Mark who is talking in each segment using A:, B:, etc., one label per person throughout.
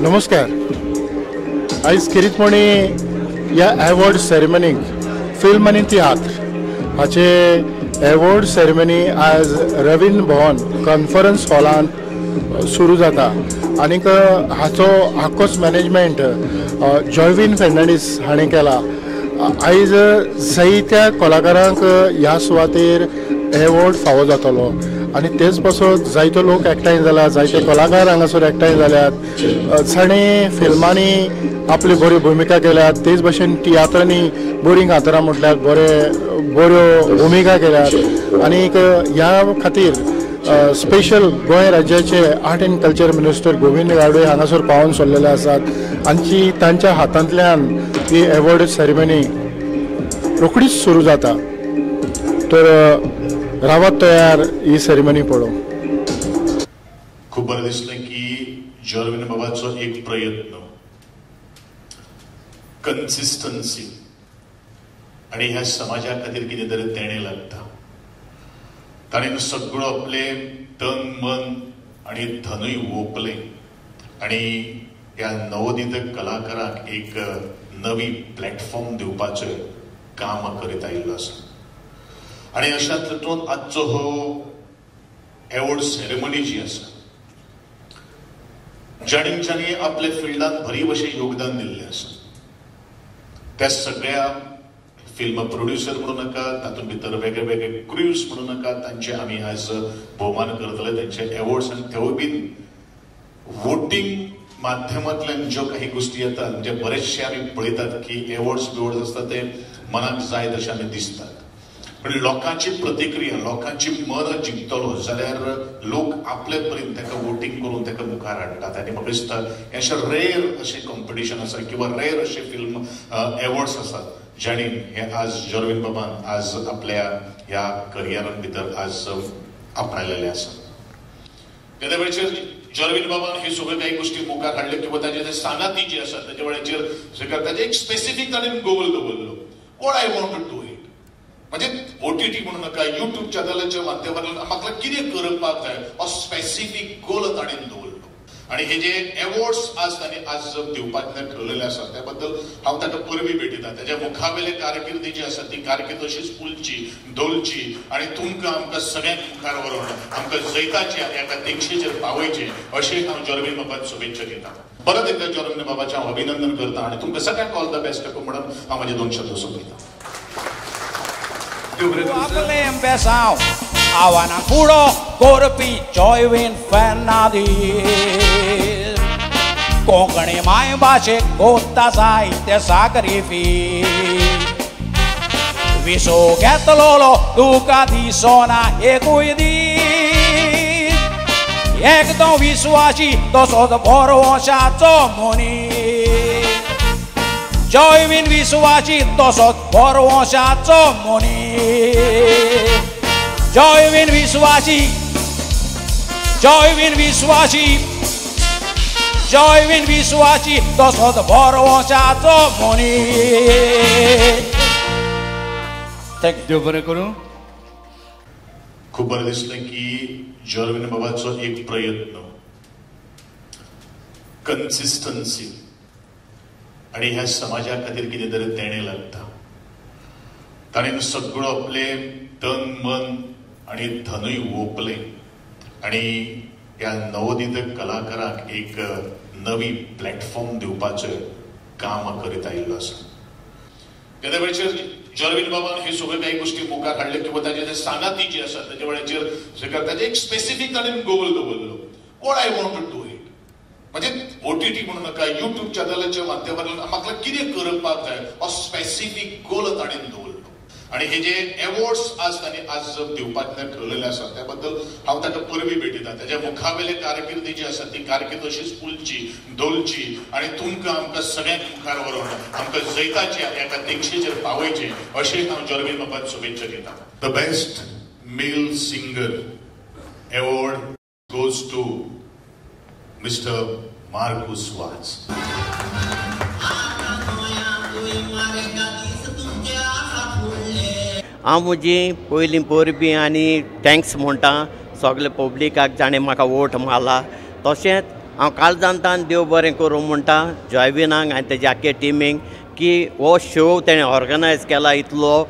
A: नमस्कार. आयज खेरीतपणी ह्या अवॉर्ड सेरेमनीक फिल्म आनी तियात्र हाचे अवॉर्ड सेरेमनी आज रवींद्र भवन कॉन्फरन्स हॉलांत सुरू जाता आनीक हाचो आख्खोच मॅनेजमेंट जॉयवीन फेर्नांडीस हाणें केला. आयज जायत्या कलाकारांक ह्या सुवातेर अवॉर्ड फावो जातलो आनी तेच पासत जायतो लोक एकठांय जाला, जायते कलाकार हांगासर एकठांय जाल्यात. ताणें फिल्मांनी आपली बरी भुमिका केल्यात, तेच भशेन तियात्रांनी बरीं कांतारां म्हटल्यात, बऱ्यो भुमिका केल्यात. आनीक ह्या खातीर स्पेशल गोंय राज्याचे art and culture minister Govind Gaude हांगासर पावून सरलेले आसात आनी तांच्या हातांतल्यान ही अवॉर्ड सेरेमनी रोखडीच सुरू जाता. तर रावत तयार ही सेरेमनी पळोवंक.
B: खूब बरें दिसलें की जॉर्विन बाबाचो एक प्रयत्न, कन्सिस्टन्सी आणि ह्या समाजा खातीर कितें तरी तेणे लागता. ताणें सगळो आपले तन मन आणि धनूय ओपले आणि ह्या नवोदित कलाकारांक एक नवी प्लॅटफॉर्म दिवपाचें काम करीत आयिल्लो आसा. आणि अशाच तातूंत आजचो हो अवॉर्ड सेरेमनी जी आसा, ज्यांनी आपल्या फिल्डांत बरी भशेन योगदान दिल्लें आसा त्या सगळ्या फिल्म प्रोड्युसर म्हणू नाका, तातूंत भितर वेगळे वेगळे क्रूज म्हणू नाका, तांचे आमी आज भोवमान करतले. तांचे अवॉर्ड्स आनी तेवूय बीन वोटींग माध्यमांतल्यान ज्यो काही गोष्टी येतात, म्हणजे बरेचशे आमी पळयतात की अवॉर्ड्स असतात ते मनाक जाय तशें आमी दिसतात, पण लोकांची प्रतिक्रिया, लोकांची मन जिंकतलो जाल्यार लोक आपले परीन ताका वोटींग करून ताका मुखार हाडटात. आनी म्हाका दिसता हे अशें रेर अशें कॉम्पिटिशन आसा किंवा रेर अशे फिल्म अवॉर्ड्स आसात ज्यांनी हे आज जॉर्विन बाबान आज आपल्या ह्या करियरान भितर आज आपणायलेले आसा. तेद्या वेळाचेर जॉर्विन बाबान हे सगळे काही गोष्टी मुखार हाडल्यो किंवा ताचे जे सांगाती जी आसा ताचे वेळाचेर ताचे एक स्पेसिफीक ताणें गोल दवरलो, what I want to do it. म्हणजे ओटीटी म्हणू नका, युट्यूब चॅनलाच्या माध्यमांतल्यान म्हाका कितें करपाक जाय हो स्पेसिफीक गोल ताणें दवरलो. आणि हे जे अवॉर्ड्स आज ताणें आज दिवपाचें ठरलेले आसा त्या बद्दल हांव ताका परबी भेटयता. ताच्या मुखावेले कारकिर्दी जी आसा ती कारकीर्द अशीच फुलची दोलची आणि तुमकां आमकां सगळ्यांक मुखार व्हरून आमकां जैताची आनी एका तेंगशेचेर पावयचें अशें हांव जॉर्विन बाबाक शुभेच्छा दिता. परत एकदा जॉर्विन बाबाचें हांव अभिनंदन करता आणि तुमकां सगळ्यांक ऑल द बेस्ट म्हणून हांव म्हाजे 2 शब्द सोंपयता.
C: आपले empeçam Avanakuro Corpi Joyvin Fernandes Konkani माय भाशेक कोत्ता साहित्य साकरीफीक विसो घेतलोलो तुका दिसोना एकूय दीस एकदम विश्वासी तसोच भरवशाचो मनीस. जॉयवीन विश्वासी तसोच भरवशाचो मनीस. जॉयवीन विश्वासी, जॉयवीन विश्वासी, जॉयवीन विश्वासी तसोच भरवशाचो मनीस.
D: देव बरें करूं.
B: खूब बरें दिसलें की जॉर्विन बाबाचो एक प्रयत्न, कन्सिस्टन्सी आणि ह्या समाजा खातीर कितें तरी तेणे लागता. ताणें सगळो आपले तन मन आणि धनूय ओपले आणि ह्या नवोदित कलाकारांक एक नवी प्लॅटफॉर्म दिवपाचें काम करीत आयिल्लो आसा. तेद्या वेळाचेर जॉर्विन बाबान हे सगळे काही गोष्टी मुखार हाडल्यो किंवा ताचे जे सांगाती जी आसा ताचे वेळाचेर ताचे एक स्पेसिफीक ताणें गोल दवरलो, what I want to do it. म्हणजे ओटीटी म्हणू नका, युट्यूब चॅनलाच्या माध्यमांतल्यान म्हाका कितें करपाक जाय हो स्पेसिफीक गोल ताणें दवरलो. आणि हे जे अवॉर्ड्स आज ताणें आज दिवपाचें ठरलेले आसा त्या बद्दल हांव ताका परबी भेटयता. ताच्या मुखावेले कारकिर्दी जी आसा ती कारकीर्द अशीच फुलची दोलची आणि तुमकां आमकां सगळ्यांक मुखार व्हरून आमकां जैताची आनी एका तेंगशेचेर पावयचें अशें हांव जॉर्विन बाबाक शुभेच्छा दिता. The best male singer award goes to Mr. Marcus Watts.
E: हांव म्हजी पयलीं परबी आनी थँक्स म्हणटा सगळे पब्लिकाक जाणें म्हाका वोट मारला. तशेंच हांव काळजांतान देव बरें करूं म्हणटा जॉयविनाक आनी तेजे आख्खे टिमीक की हो शो तेणें ऑर्गनायज केला इतलो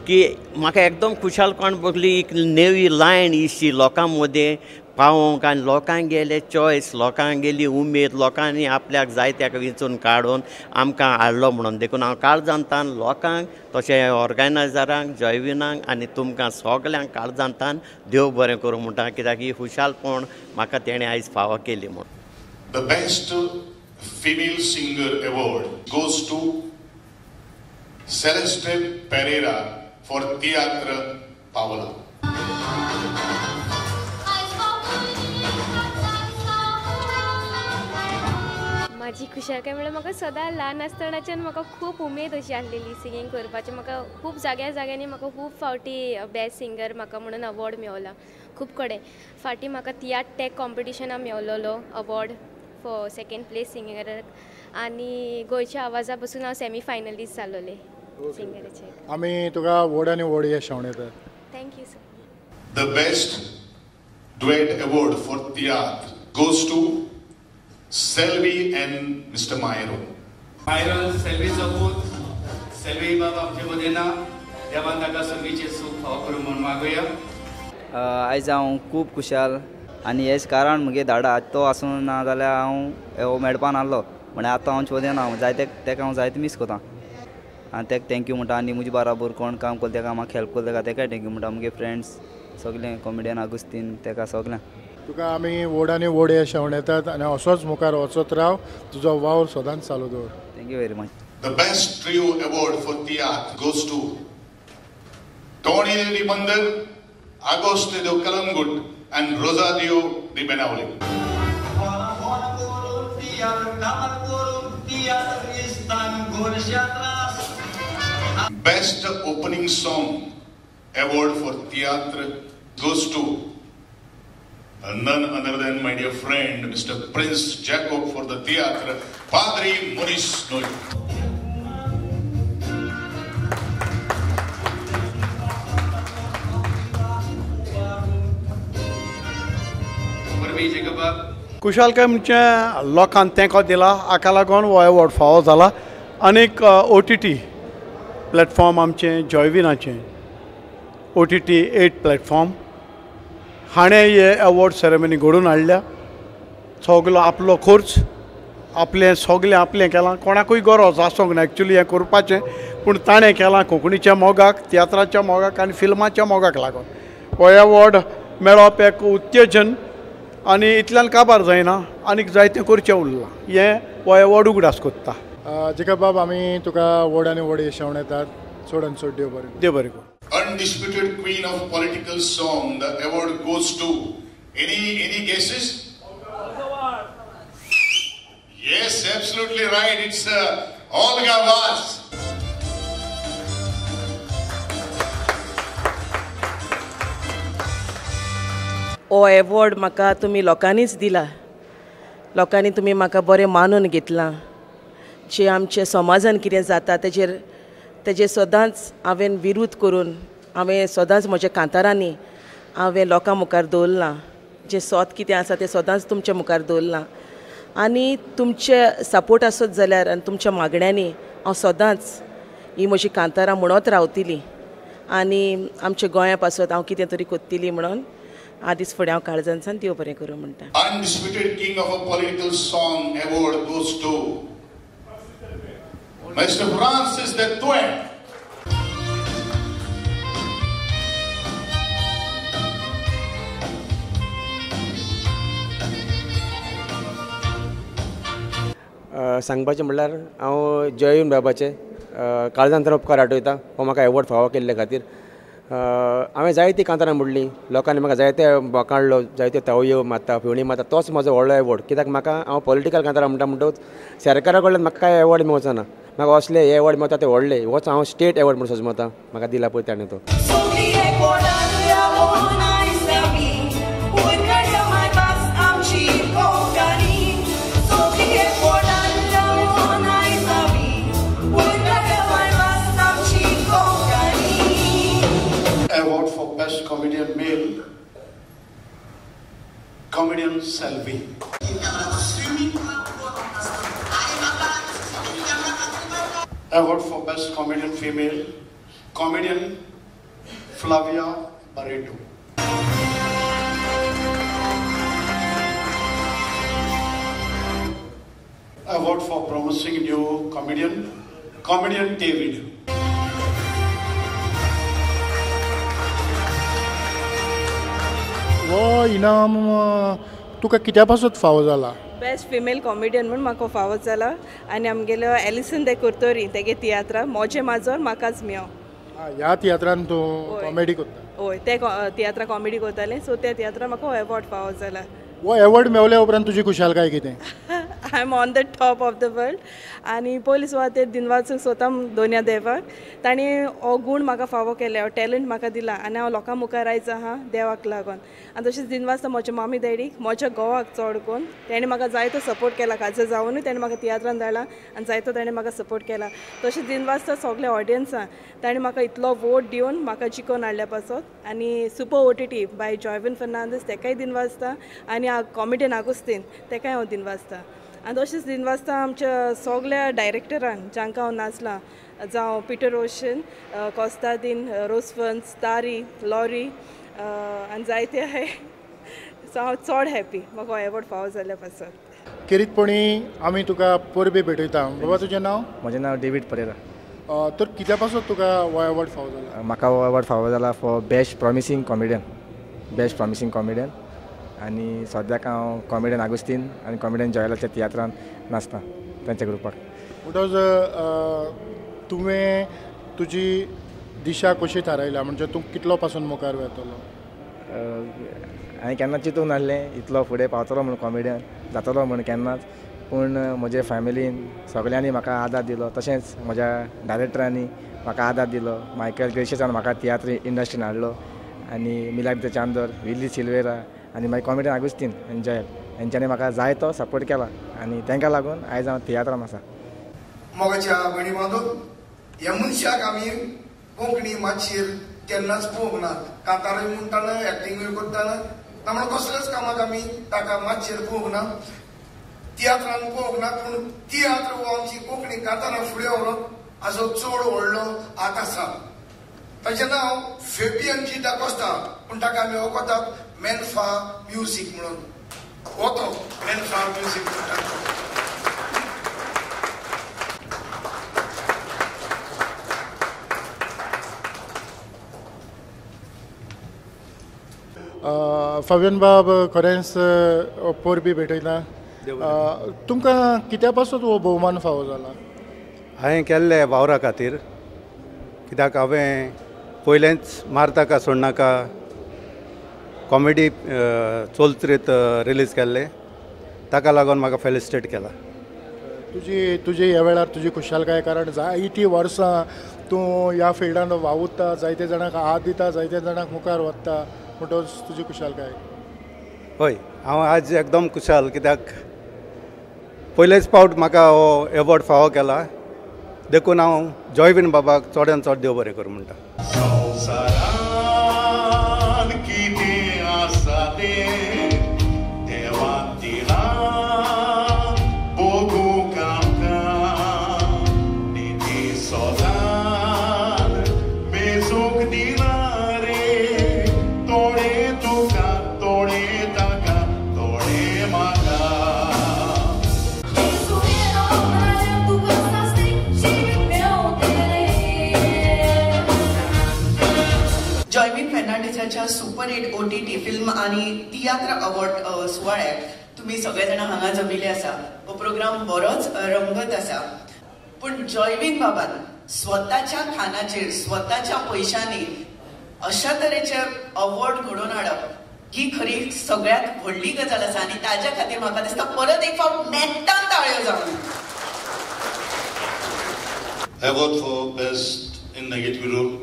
E: की म्हाका एकदम खुशालपण भोगली एक नवी लायन इशी लोकां मदें पावोवंक आनी लोकांक गेले चॉयस लोकांक गेली उमेद लोकांनी आपल्याक जाय ताका वेंचून काडून आमकां हाडलो म्हणून देखून हांव काळजांतान लोकांक तशें ऑर्गनायजरांक जॉयविनाक आनी तुमकां सगल्यांक काळजांतान देव बरें करूं म्हणटा कित्याक ही खुशालपण म्हाका तेणें आयज फावो केली म्हूण.
B: The best female singer award goes to Celeste Pereira for Teatro Paola.
D: माझी खुशालकाय म्हणल्यार म्हाका सदां ल्हान आसतनाच्यान म्हाका खूब उमेद अशी आसलेली सिंगींग करपाची. म्हाका खूब जाग्यांनी म्हाका खूब फावटी बेस्ट सिंगर म्हाका म्हणून अवॉर्ड मेळला. खूब कडेन फाटीं म्हाका तियात्र टॅक कॉम्पिटिशनाक मेळलोलो अवॉर्ड फॉर 2nd प्लेस सिंगराक आनी गोंयच्या आवाजा पसून हांव सेमी फायनलिस्ट जालोले सिंगराचे.
A: आमी तुका वोड आनी वोड हे शावण येतात.
D: Thank you sir.
B: The best duet award for theatre goes to Selvi and Mr. Mairo.
F: Mairo Selviचो पूत सेल्वी बाबा आमचे मदें ना देवान ताका संगीचे सूख फावो करूं म्हूण मागुया.
G: आयज हांव खूब खुशाल आनी हेच कारण म्हगे धाडा तो आसूं ना जाल्यार हांव हो मेळपा नासलो म्हण आतां हांव चोदें ना जायते ताका हांव जायते मिस कोता आनी ताका थँक्यू म्हणटा आनी म्हजे बाराबर कोण काम करता ताका म्हाका हेल्प करता ताकाय थँक्यू म्हणटा म्हगे फ्रेंड्स सगळे कॉमेडियन आगुस्तीन ताका सगळ्यांक
A: तुका आमी वोड आनी वोड हे शावण येतात आनी असोच मुखार वचत राव तुजो वावर सदांच चालू दवर.
G: Thank you very much.
B: The best trio award for theatre goes to Tony Ribandar, Agosto de Calangut and Rosario de Benauli. Best opening song award for theatre goes to none other than my dear friend Mr. Prince Jacob for the theatre Padre Maurice Noy.
H: खुशालकाय म्हणजे लोकांनी तेंको दिला हाका लागून हो award फावो जाला. आनीक OTT प्लॅटफॉर्म आमचें जॉयविनाचें OTT 8 प्लॅटफॉर्म हाणें हे अवॉर्ड सेरेमनी घडोवन हाडल्या. सगलो आपलो खर्च आपलें सगलें आपलें केलां. कोणाकूय गरज आसूंक ना एक्चुली हें करपाचें पूण ताणें केलां कोंकणीच्या मोगाक तियात्राच्या मोगाक आनी फिल्माच्या मोगाक लागून. हो अवॉर्ड मेळप एक उत्तेजन आनी इतल्यान काबार जायना आनीक जायतें करचें उरलां हें हो अवॉर्ड उगडास कोत्ता.
A: जिका बाब आमी तुका वोड आनी वोड हे शावण येतात. चड आनी चड देव बरें.
H: देव बरें करूं.
B: Undisputed queen of political song, the award goes to any guesses? Yes, absolutely right. It's Olga Vaz.
I: हो अवॉर्ड म्हाका तुमी लोकांनीच दिला. लोकांनी तुमी म्हाका बरें मानून घेतलां. जे आमचे समाजान कितें जाता तेजेर सदांच हांवें विरोध करून हांवें सदांच म्हज्या कांतारांनी हांवें लोकां मुखार दवरलां. जें सत कितें आसा तें सदांच तुमच्या मुखार दवरलां आनी तुमचे सपोर्ट आसत जाल्यार आनी तुमच्या मागण्यांनी हांव सदांच ही म्हजी कांतारां म्हणत रावतलीं आनी आमच्या गोंया पासत हांव कितें तरी कोत्तली म्हणून आदीच फुडें हांव काळजांसान देव बरें करूं म्हणटा.
B: Undisputed king of a political song award goes to Mr. Francis de Tuen.
J: सांगपाचें म्हणल्यार हांव जयवीन बाबाचे काळजांत उपकार आठयता हो म्हाका अवॉर्ड फावो केल्ले खातीर. हांवें जायतीं कांतारां म्हणलीं लोकांनी म्हाका जायते काडलो जायत्यो तावयो मारता फेवणी मारता तोच म्हजो व्हडलो अवॉर्ड कित्याक म्हाका हांव पॉलिटिकल कांतारां म्हणटा म्हणटूच सरकारा कडल्यान म्हाका कांय अवॉर्ड मेळचो ना. म्हाका असले हे अवॉर्ड मेळटा ते व्हडले होच हांव स्टेट अवॉर्ड म्हणून सजमता म्हाका दिला पळय ताणें तो.
B: Award for best comedian male, comedian Selvi.
H: Award for Best Comedian Female, comedian Flavia Barreto. Award for Promising New Comedian, comedian David.
A: वो इनाम तुका कित्या पासून फावो जाला?
K: बेस्ट फिमेल कॉमेडियन म्हणून म्हाका फावो जाला आनी आमगेलो एलिसन दे कुर्तोरी तेगे तियात्रा मोजे माजोर म्हाकाच मेळ्ळो.
A: ह्या तियात्रान तूं कॉमेडी करता?
K: हय ते तियात्रा कॉमेडी करतालें सो त्या तियात्रा म्हाका हो अवॉर्ड फावो जाला.
A: वो अवॉर्ड मेवल्या उपरांत तुजी खुशालकाय कितें?
K: I am on the top of the world आनी पयलीं सुवात ते दिनवासूक सोदता दोनया देवाक तांणी हो गूण म्हाका फावो केले हो टॅलंट म्हाका दिला आनी हांव लोकां मुखार आयज आहा देवाक लागून. आनी तशेंच दिनवासता म्हज्या मामी डॅडीक म्हज्या घोवाक चड करून तेणें म्हाका जायतो सपोर्ट केला. खाजर जावनूय तेणें म्हाका तियात्रान धाडला आनी जायतो ताणें म्हाका सपोर्ट केला. तशेंच दिनवासता सगल्या ऑडियन्सां ताणें म्हाका इतलो वोट दिवन म्हाका जिखोवन हाडल्या पासत आनी super OTT bye Joyvin Fernandes तेकाय दिनवासता आनी कॉमेडियन आगोस्तीन तेकाय हांव दिनवासता. आनी तशेंच दिनवासता आमच्या सगल्या डायरेक्टरांक जांकां हांव नाचलां जावं पिटर ओशन, कॉस्तादीन, रोसफन्स, तारी, लॉरी आनी जायते आहाय. सो हांव चड हॅपी म्हाका हो अवॉर्ड फावो जाल्ल्या पासून.
A: किरीतपणी आमी तुका परबी भेटयता. बाबा तुजें नांव?
L: म्हजें नांव डेवीड परेरा.
A: तर कित्या पासून तुका हो अवॉर्ड फावो जाला?
L: म्हाका हो अवॉर्ड फावो जाला फॉर बेस्ट प्रॉमिसींग कॉमेडियन आनी सद्याक हांव कॉमेडियन आगोस्तीन आनी कॉमेडियन जॉयलाच्या तियात्रान नाचता तांच्या ग्रुपाक.
A: म्हणटच तुवें तुजी दिशा कशी थारायल्या म्हणजे तूं कितलो पासून मुखार वतलो?
L: हांवें केन्ना चिंतूंक नासलें इतलो फुडें पावतलो म्हूण कॉमेडियन जातलो म्हूण केन्नाच. पूण म्हजे फॅमिलीन सगल्यांनी म्हाका आदार दिलो. तशेंच म्हज्या डायरेक्टरांनी म्हाका आदार दिलो. मायकल ग्रेशियसान म्हाका तियात्र इंडस्ट्रीन हाडलो आनी मिलाप द चांदर, विल्ली सिल्वेरा आनी मागीर कॉमेडियन आगोस्तीन आनी जॉयल हेंच्यांनी म्हाका जायतो सपोर्ट केला आनी तांकां लागून आयज हांव तियात्रान आसा.
M: मोगाच्या भयणी बांदून ह्या मनशाक आमी कोंकणी मातशेर केन्नाच पळोवंक ना. कांतारोय म्हणटाना एक्टिंगूय करताना तांबडा कसल्याच कामाक आमी ताका मातशेर पळोवंक ना, तियात्रान पळोवंक ना. पूण तियात्र हो आमची कोंकणी कांतारां फुडें व्हरोन हाजो चड व्हडलो हात आसा. ताचें नांव फेबियन जी दाकोस्ता पूण ताका आमी वळखतात मेनफा म्युजीक म्हणून. हो तो मेनफा म्युजीक म्हणटा.
A: फावियन बाब खरेंच परबी भेटयता. तुमकां कित्या पासून हो भोवमान फावो जाला?
N: हांवें केल्ले वावरा खातीर. कित्याक हांवें पयलेंच मारताका सोडनाका कॉमेडी चलचित्र रिलीज केल्ले ताका लागून म्हाका फेलिसिटेट केला.
A: तुजी ह्या वेळार तुजी खुशालकाय कारण जायतीं वर्सां तूं ह्या फिल्डांत वावुरता, जायते जाणांक हात दिता, जायते जाणांक मुखार व्हरता. म्हणटच तुजी खुशालकाय?
N: हय, हांव आज एकदम खुशाल कित्याक पयलेच फावट म्हाका हो अवॉर्ड फावो केला. देखून हांव जॉयविन बाबाक चडांत चड देव बरें करूं म्हणटा.
O: सुपर हिट OTT फिल्म आणि तियात्र अवॉर्ड सुवाळ्याक तुम्ही सगळे जाण हांगा जमिल्ले आसा. हो प्रोग्राम बरोच रंगत आसा. पण जॉयविन बाबान स्वताच्या खानाचेर स्वताच्या पयशांनी अशा तरेचे अवॉर्ड घडोवन हाडप ही खरी सगळ्यात व्हडली गजाल आसा आनी ताज्या खातीर म्हाका दिसता परत एक फावट नेटान ताळयो जावन.
B: Award for Best in Negative Role,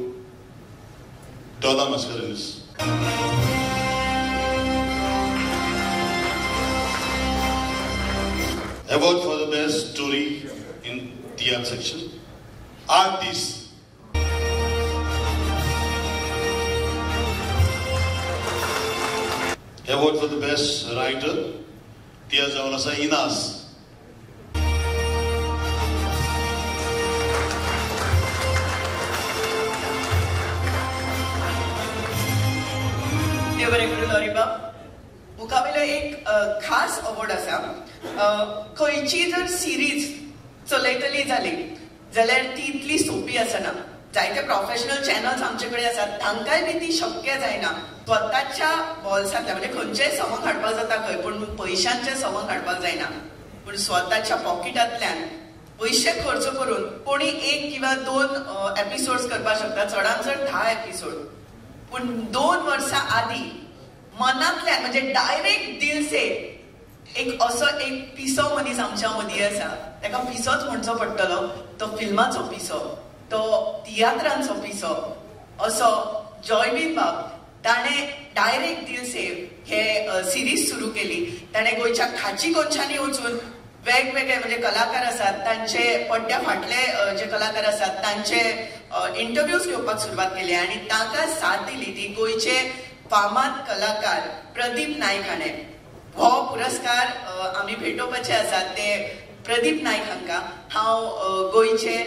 B: Donna Mascarenhas. Award for the Best Story in Theatre Section, Artist. Award for the Best Writer, Tia Zaunasa Inas.
O: देव बरें करूं लॉरीबाब. मुखावेलो एक खास अवॉर्ड आसा. खंयची जर सिरीज चलयतली जाली जाल्यार ती इतली सोपी आसना. जायते प्रोफेशनल चॅनल्स आमचे कडेन आसात, तांकांय बी ती शक्य जायना. स्वताच्या बॉल्सांतल्या म्हणजे खंयचेय संवंग हाडपाक जाता खंय, पूण पयशांचे संवंग हाडपाक जायना. पूण स्वताच्या पॉकेटांतल्यान पयशे खर्च करून कोणी 1 किंवा 2 एपिसोड्स करपाक शकता, चडांत चड 10 एपिसोड. पूण 2 वर्सां आदीं मनांतल्यान म्हणजे डायरेक्ट दिल से एक असो एक पिसो मनीस आमच्या मदीं आसा, ताका पिसोच म्हणचो पडटलो. तो फिल्माचो पिसो, तो तियात्रांचो पिसो असो जॉयवीन बाब. ताणें डायरेक्ट दिल से हे सिरीज सुरू केली. ताणें गोंयच्या खाची कोनशांनी वचून वेगवेगळे म्हणजे कलाकार आसात तांचे पड्ड्या फाटले जे कलाकार आसात तांचे इंटरव्यूज घेवपाक सुरवात केली आनी ताका साथ दिली ती गोंयचे फामाद कलाकार प्रदीप नाईक हाणें. हो पुरस्कार आमी भेटोवपाचे आसात ते प्रदीप नाईक हांकां हांव गोंयचे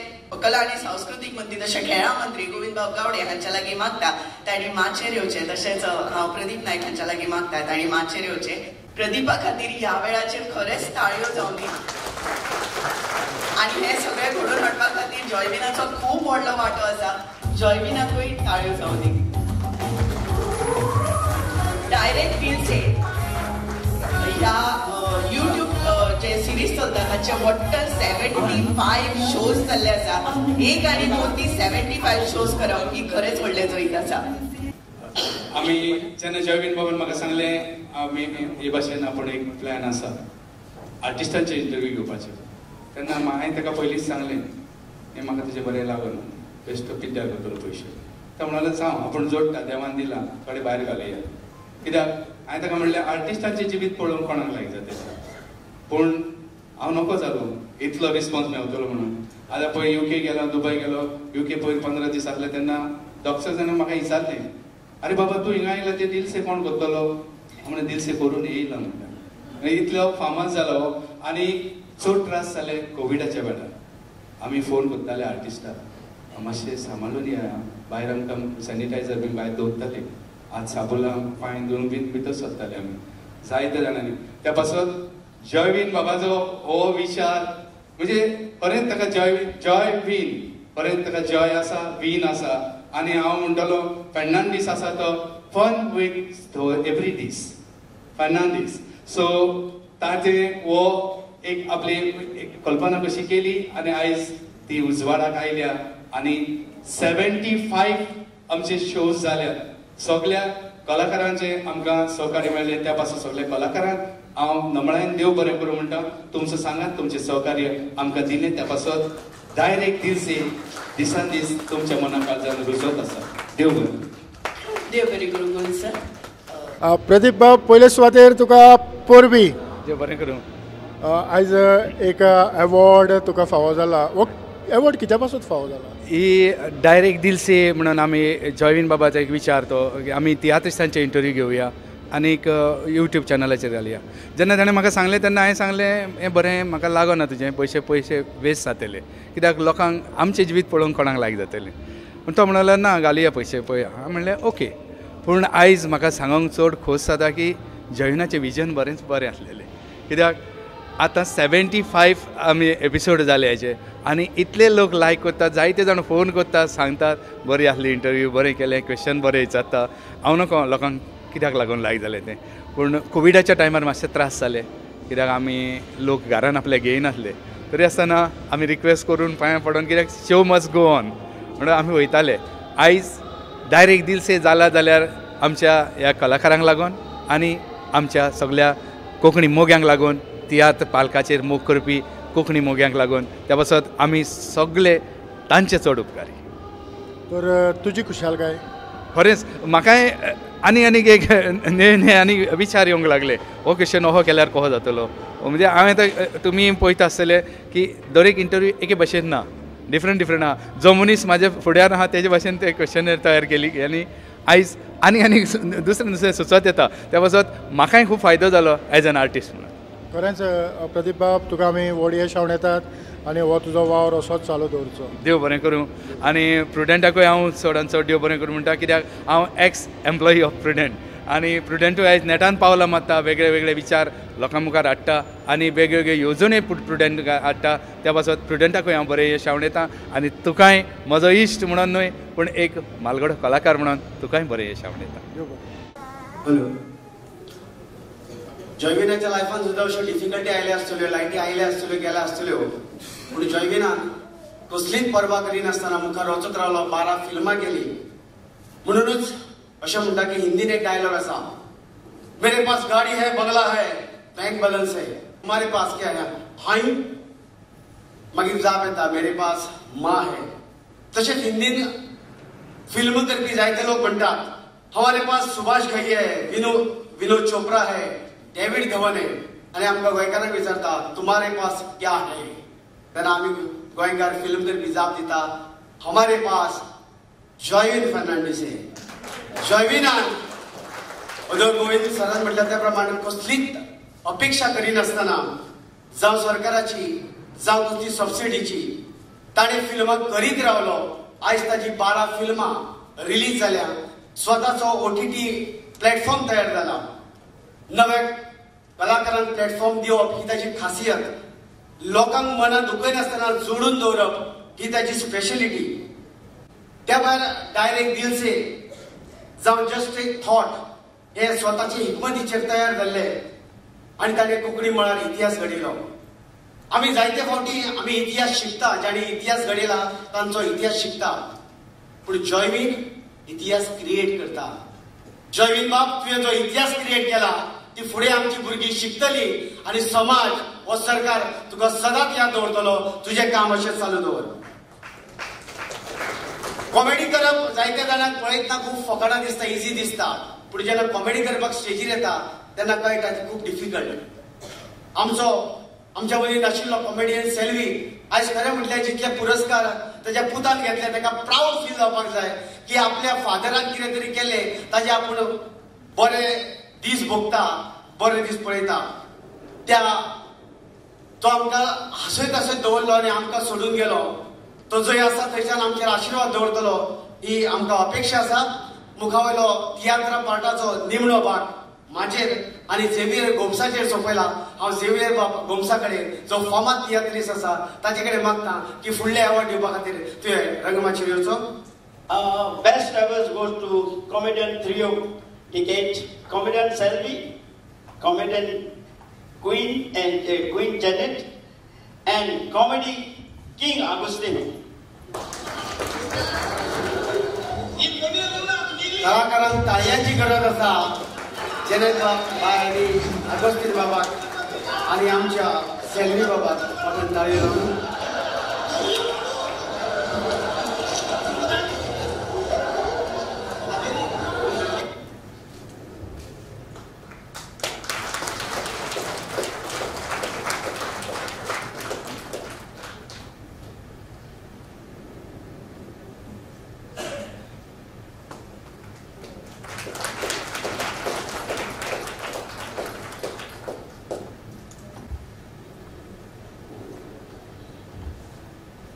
O: कला आनी सांस्कृतीक मंत्री तशें खेळां मंत्री गोविंदबाब गावडे हांच्या लागीं मागता तांणी माचेर येवचें. तशेंच हांव प्रदीप नाईक हांच्या लागीं मागता तांणी माचेर येवचें. प्रदीपा खातीर ह्या वेळाचेर खरेंच ताळयो जावं दी. आनी हे सगळें घडोवन हाडपा खातीर जॉयविनाचो खूब व्हडलो वांटो आसा. जॉयविनाकूय ताळयो जावं दी. डायरेक्ट दिल से ह्या यूट्यूब जे सिरीज चलता ताचे वट्टल 75 शोज जाल्ले आसा. 1 आनी 2 ती 75 शोज करप ही खरेंच व्हडलें जैत आसा.
F: आमी जेन्ना जॉयवीन बाबान म्हाका सांगलें आमी हे भाशेन आपण एक प्लॅन आसा आर्टिस्टांचे इंटरव्यू घेवपाचे, तेन्ना हांवें ताका पयलींच सांगलें हें म्हाका तुजें बरें लागना, बेश्टो पिड्ड्यार करतलो पयशे. तो म्हणलो जावं आपूण जोडटा, देवान दिला, थोडे भायर घालया. कित्याक हांवें ताका म्हणलें आर्टिस्टांचें जिवीत पळोवंक कोणाक लायक जाता. पूण हांव नको जालो इतलो रिस्पॉन्स मेळटलो म्हणून. आतां पळय UK गेलो, दुबय गेलो. UK पयर 15 दीस आसले तेन्ना डॉक्टर जाणां म्हाका विचारलें, अरे बाबा तूं हिंगा आयला ते दिल से कोण करतलो? म्हणून दिल से करून येयला म्हणटा. इतलो फामाद जालो आनी चड त्रास जाले कोविडाच्या वेळार. आमी फोन करताले आर्टिस्टाक, मातशें सांबाळून या, भायर आमकां सॅनिटायझर बी भायर दवरताले. आज साबुलां पांय धुवन बीन भितर सरताले आमी जायते जाणांनी. त्या पासून जॉयवीन बाबाचो हो विचार म्हणजे खरेंच ताका जॉयवीन खरेंच ताका जॉय आसा, वीन आसा. आनी हांव म्हणटलो फेर्नांडीस आसा तो fun with every this Fernandes. So ताचें हो एक आपली एक कल्पना कशी केली आनी आयज ती उजवाडाक आयल्या आनी 75 आमचे शोज जाल्यात. सगळ्या कलाकारांचे आमकां सहकार्य मेळ्ळें. त्या पासून सगळ्या कलाकारांक हांव नमळायन देव बरें करूं म्हणटा. तुमचें सांगात तुमचें सहकार्य आमकां दिलें त्या पासून डायरेक्ट दिल से दिसान दीस तुमच्या मना काळजान रुजत आसा. देव बरें.
O: देव बरें करूं गोविंद सर.
A: प्रदीप बाब, पयले सुवातेर तुका पोरबी.
F: देव बरें करूं.
A: आयज एक अवॉर्ड तुका फावो जाला. हो अवॉर्ड कित्या पासून फावो जाला?
F: ही डायरेक्ट दिल से म्हणून आमी जॉयवीन बाबाचो एक विचार तो आमी तियात्रिस्टांचे इंटरव्यू घेवया आनी एक यूट्यूब चॅनलाचेर घालया. जेन्ना ताणें म्हाका सांगलें तेन्ना हांवें सांगलें हें बरें म्हाका लागना तुजें, पयशे वेस्ट जातले, कित्याक लोकांक आमचें जिवीत पळोवंक कोणाक लायक जातलें. पूण तो म्हणलो ना घालया पयशे पळय. हांवें म्हणलें ओके. पूण आयज म्हाका सांगूंक चड खोस जाता की जॉयविनाचें विजन बरेंच बरें आसलेलें. कित्याक आतां 75 आमी एपिसोड जाले हेचे आनी इतले लोक लायक करतात, जायते जाण फोन करतात, सांगतात बरी आसली इंटरव्यू, बरें केलें, क्वेश्चन बरें विचारता. हांव नको लोकांक कित्याक लागून लायक जालें तें. पूण कोविडाच्या टायमार मातशे त्रास जाले कित्याक आमी लोक घरान आपले घेयनासले. तरी आसतना आमी रिक्वेस्ट करून पांयां पडून कित्याक शो मस्ट गो ऑन म्हणून आमी वयताले. आयज डायरेक्ट दिल से जाला जाल्यार आमच्या ह्या कलाकारांक लागून आनी आमच्या सगळ्या कोंकणी मोग्यांक लागून, तियात्र पालकाचेर मोग करपी कोंकणी मोग्यांक लागून. त्या पासत आमी सगळे तांचे चड उपकारी.
A: तर तुजी खुशालकाय?
F: खरेंच म्हाकाय आनी एक ने आनी विचार येवंक लागले हो क्वेश्चन हो केल्यार कहो जातलो. म्हणजे हांवें आतां तुमी पळयता आसतले की दर एक इंटरव्यू एके भशेन ना, डिफरंट आहा. जो मनीस म्हाज्या फुड्यान आहा तेजे भशेन ते क्वेश्चनर तयार केली आनी आयज आनी दुसरें सुचत येता. त्या पासत म्हाकाय खूब फायदो जालो एज एन आर्टिस्ट म्हणून.
A: खरेंच प्रदीप बाब, तुका आमी व्हड यश येतात आनी हो तुजो वावर असोच चालू दवरचो.
F: देव बरें करूं. आनी प्रुडंटाकूय हांव चडांत चड देव बरें करूं म्हणटा कित्याक हांव एक्स एम्प्लॉई ऑफ प्रुडंट आनी प्रुडंटूय आयज नेटान पावलां मारता, वेगळे वेगळे विचार लोकां मुखार हाडटा आनी वेगवेगळ्यो येवजण्यो प्रुडंट हाडटा. त्या पासत प्रुडंटाकूय हांव बरें यश आवडयतां आनी तुकाय म्हजो इश्ट म्हणून न्हय पूण एक म्हालगडो कलाकार म्हणून तुकाय बरें यश आवडयतां.
P: हॅलो, जॉयविनाच्या लायफान सुद्दां अश्यो डिफिकल्टी आयल्यो आसतल्यो, लायटी आयल्यो आसतल्यो, गेल्या आसतल्यो, पूण जॉयविनान कसलीच पर्वा करिनासतना मुखार वचत रावलो. 12 फिल्मां केली. म्हणूनच अशें म्हणटा की हिंदीन एक डायलॉग आसा, मेरे पास गाड़ी है, बंगला है, बैंक बैलेंस है, हमारे पास क्या है, हाई मागीर जाप येता, मेरे पास माँ है. तशेंच हिंदीन फिल्म करपी जायते लोक म्हणटात, हमारे पास सुभाष घई है, विनोद चोपड़ा है, डेविड धवन है, आनी आमकां गोंयकारांक विचारता तुम्हारे पास क्या है. तेन्ना आमी गोंयकार फिल्म करपी जाप दिता, हमारे पास जॉयविन फर्नांडीस है. जॉयविनान उदक गोविंद सरान म्हटल्या त्या प्रमाणे कसलीच अपेक्षा करिनासतना जावं सरकाराची जावं कसली सबसिडीची ताणें फिल्मां करीत रावलो. आयज ताची 12 फिल्मां रिलीज जाल्या. स्वताचो OTT प्लॅटफॉर्म तयार जाला. नव्या कलाकारांक प्लॅटफॉर्म दिवप ही ताची खासियत. लोकांक मनां दुखयनासतना जोडून दवरप ही ताची स्पेशलिटी. त्या भायर डायरेक्ट दिल से जावं जस्ट एक थॉट हे स्वताचे हिकमतीचेर तयार जाल्ले आनी ताणें कोंकणी मळार इतिहास घडयलो. आमी जायते फावटी आमी इतिहास शिकता, जाणी इतिहास घडयला तांचो इतिहास शिकता, पूण जॉयविन इतिहास क्रिएट करता. जॉयविन बाब, तुवें जो इतिहास क्रिएट केला ती फुडें आमची भुरगीं शिकतली आनी समाज हो सरकार तुका सदांच याद दवरतलो. तुजें काम अशें चालू दवर. कॉमेडी करप जायत्या जाणांक पळयतना खूब फकाणां दिसता, इजी दिसता, पूण जेन्ना कॉमेडी करपाक स्टेजीर येता तेन्ना कळटा ती खूब डिफिकल्ट. आमच्या मदीं नाशिल्लो कॉमेडियन सेल्वी आयज खरें म्हटल्यार जितले पुरस्कार ताच्या पुतान घेतले ताका प्राऊड फील जावपाक जाय की आपल्या फादरान कितें तरी केलें ताजे आपूण बरे दीस भोगता, बरे दीस पळयता. तो आमकां हांसयत हांसयत दवरलो आनी आमकां सोडून गेलो. तो जंय आसा थंयच्यान आमचेर आशिर्वाद दवरतलो ही आमकां अपेक्षा आसा. मुखावयलो तियात्र पार्टाचो निमणो भाग म्हाजेर आनी झेवियर गोमसाचेर सोंपयला. हांव झेवियर गोमसा कडेन जो फामाद तियात्रीस्ट आसा ताचे कडेन मागता की फुडले अवॉर्ड दिवपा खातीर तुवें रंगमाचेर येवचो.
Q: Best awards goes to comedian trio Ticket, comedian Selvi, comedian Queen Janet, and comedy King Agustino.
P: कलाकारांक ताळयांची गरज आसा. जनेत बाय आनी अगस्तीन बाबाक आनी आमच्या सेल्वी बाबाक आपण ताळयो लावून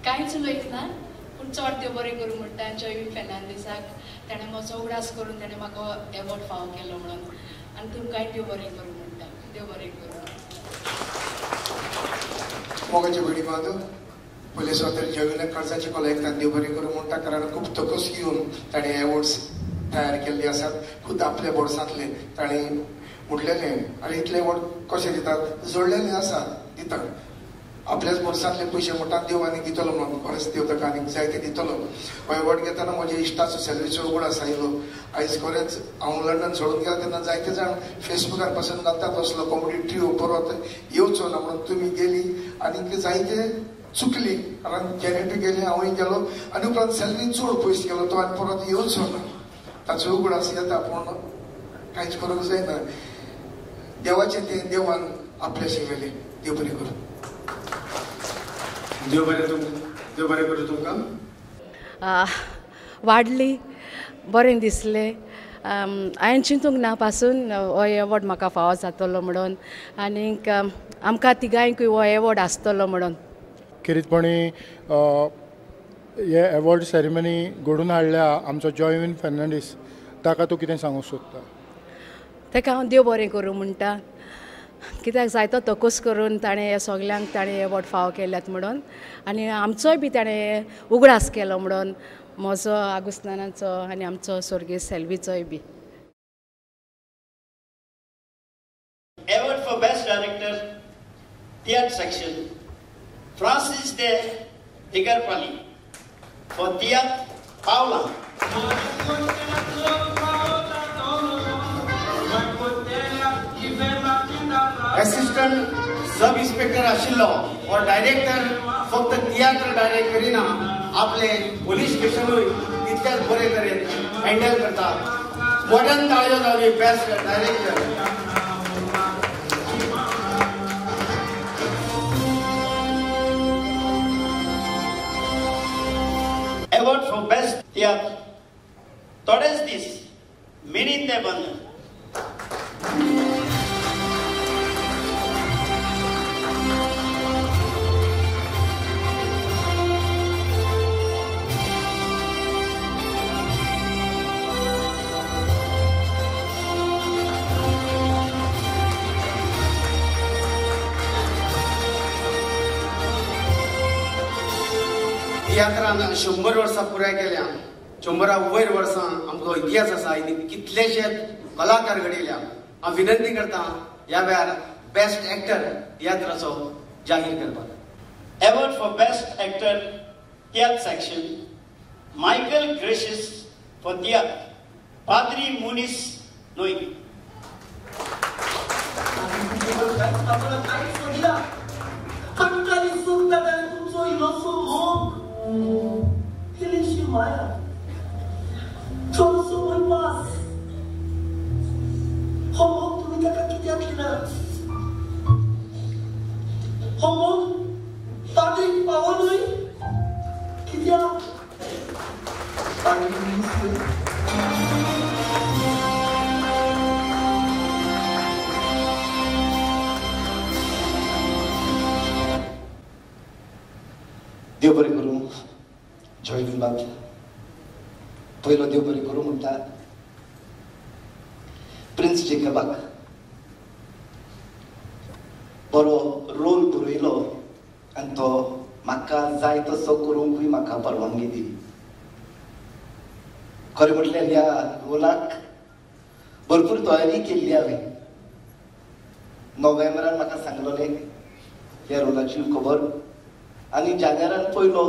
R: कांयच उलयतना पूण चड देव बरें करूं म्हणटा जॉयविन फेर्नांडीसाक. ताणें म्हजो उगडास करून ताणें म्हाका एवॉर्ड फावो केलो म्हणून आनी तुमकांय देव बरें करूं म्हणटा. देव बरें करूं.
M: मोगाचे भयणी बांदू पयले स्वतः जॉयविनाक कर्जाची कॉलेक्टान देव बरें करूं म्हणटा. कारण खूब तकस घेवन ताणें एवॉर्ड्स तयार केल्ले आसात. खुद आपल्या बोर्सांतले ताणें म्हटलेलें आनी इतले एवॉर्ड कशे दितात जोडलेले आसा दितात. आपल्याच बोर्सांतले पयशे म्हणटात देव आनी दितलो म्हणून खरेंच देव ताका आनीक जायते दितलो. हो एवॉर्ड घेतना म्हज्या इश्टाचो सेल्वीचो उगडास आयलो. आयज खरेंच हांव लंडन सोडून गेलो तेन्ना जायते जाण फेसबुकार पासून घालतात असलो कॉमेडी ट्रिओ परत येवचो ना म्हणून तुमी गेली आनीक जायते चुकली. कारण जॅनेटूय गेली, हांवूय गेलो आनी उपरांत सेल्वी चड पयस गेलो तो आनी परत येवचो ना. ताचो उगडास येता पूण कांयच करूंक जायना. देवाचें तें देवान आपल्याशें गेलें. देव बरें करूं.
P: देव बरें करूं तुमकां.
S: वाडली बरें दिसलें. हांवें चिंतूंक ना पासून हो एवॉर्ड म्हाका फावो जातलो म्हणून आनीक आमकां तिगांयकूय हो एवॉर्ड आसतलो म्हणून.
A: किरीतपणी हे एवॉर्ड सेरेमनी घडोवन हाडल्या आमचो जॉयविन फेर्नांडीस ताका तूं कितें सांगूंक सोदता?
S: ताका हांव देव बरें करूं म्हणटा कित्याक जायतो तोकूस करून ताणें सगल्यांक ताणें एवॉर्ड फावो केल्यात म्हणून आनी आमचोय बी ताणें उगडास केलो म्हणून म्हजो आगुस्तानाचो आनी आमचो सर्गेस्त सेल्वीचोय बी.
Q: Award for Best Director, Theatre Section, Francis de Igarpali for Theatre Paula.
P: Assistant Sub Inspector आशिल्लो और डायरेक्टर फक्त तियात्र डायरेक्ट करिना आपले पोलीस स्टेशनूय तितल्याच बरे तरेन हँडल करता. मॉडर्न ताळयो जावली best director.
Q: Award for Best Theatre, थोडेच दीस मिनीत ते बंद.
P: तियात्रान 100 वर्सां पुराय केल्या. 100 वयर वर्सां आमचो इतिहास आसा. कितलेशे कलाकार घडयल्या. हांव विनंती करता ह्या वेळार बेस्ट एक्टर तियात्राचो जाहीर करपाक.
Q: Award for Best Actor, Theatre Section, Michael Gracious for Theatre, Padri Muniz Noi.
T: देव बरें करूं. जॉयवीन बाब पयलो देव बरें करूं म्हणटा प्रिन्स जेकबाक बरो रोल बरयलो आनी तो म्हाका जाय तसो करूंकूय म्हाका परवानगी दिली. खरें म्हटल्यार ह्या रोलाक भरपूर तयारी केल्ली हांवें. नोव्हेंबरान म्हाका सांगलोलें ह्या रोलाची खबर आनी जानेरान पयलो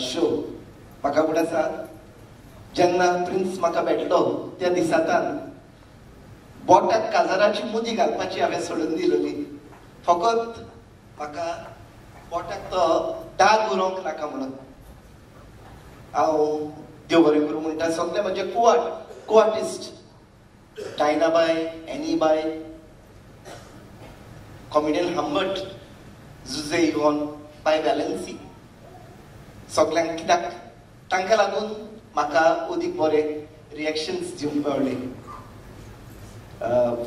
T: शो. म्हाका फुडें आसा जेन्ना प्रिन्स म्हाका भेटलो त्या दिसांतान बोटाक काजाराची मुदी घालपाची हांवें सोडून दिलोली. फकत म्हाका बोटाक तो डाग उरोवंक नाका म्हणून. हांव देव बरें करूं म्हणटा सगळे म्हजे को आर्टिस्ट डायना बाय, एनी बाय, कॉमेडियन हंबर्ट, जुजे इव्हॉन, बाय वॅलेन्सी सगळ्यांक कित्याक तांकां लागून म्हाका अदीक बरे रिएक्शन्स दिवंक मेळ्ळे.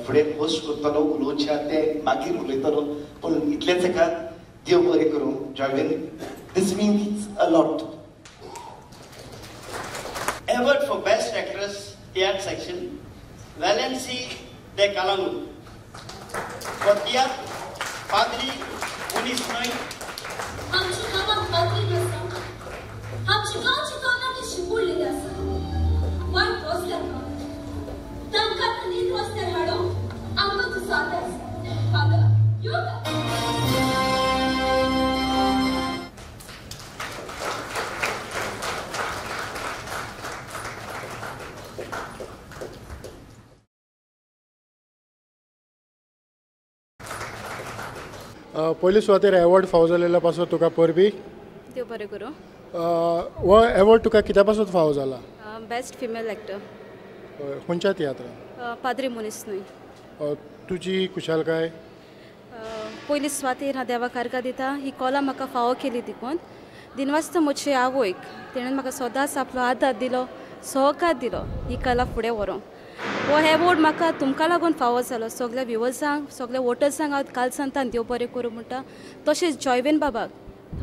T: फुडें होस्ट करतलो उलोवच्या ते मागीर उलयतलो पूण इतलेंच एका देव बरें करूं. Joyvin, this means a lot.
Q: Award for Best Actress, Theatre Section, Valency de Calango for Theatre, Padri Muniz Noi.
U: आमची कामां बदली आसा. आमची गांवची कामां शिकवलेली आसा. वायट रस्त्यार तांकां नीट रस्त्यार हाडूंक आमकां तूं साथ आसा. फादर,
A: पयले सुवातेर एवॉर्ड फावो जाल्ल्या पासून तुका परबी
D: देव बरें करूं.
A: हो एवॉर्ड तुका कित्या पासून फावो जाला?
D: Best female actor.
A: खंयच्या तियात्रांत?
D: पाद्री मुनीज न्हय.
T: तुजी कुशालकाय?
D: पयली सुवातेर हांव देवाक आर्गां दिता. ही कला म्हाका फावो केली देखून दिनवासता म्हजे आवयक तेणेन म्हाका सदांच आपलो आदार दिलो, सहकार दिलो ही कला फुडें व्हरूंक. हो एवॉर्ड म्हाका तुमकां लागून फावो जालो. सगल्या व्युवर्सांक, सगल्या वोटर्सांक हांव काल सांगता देव बरें करूं म्हणटा. तशेंच जॉयवीन बाबाक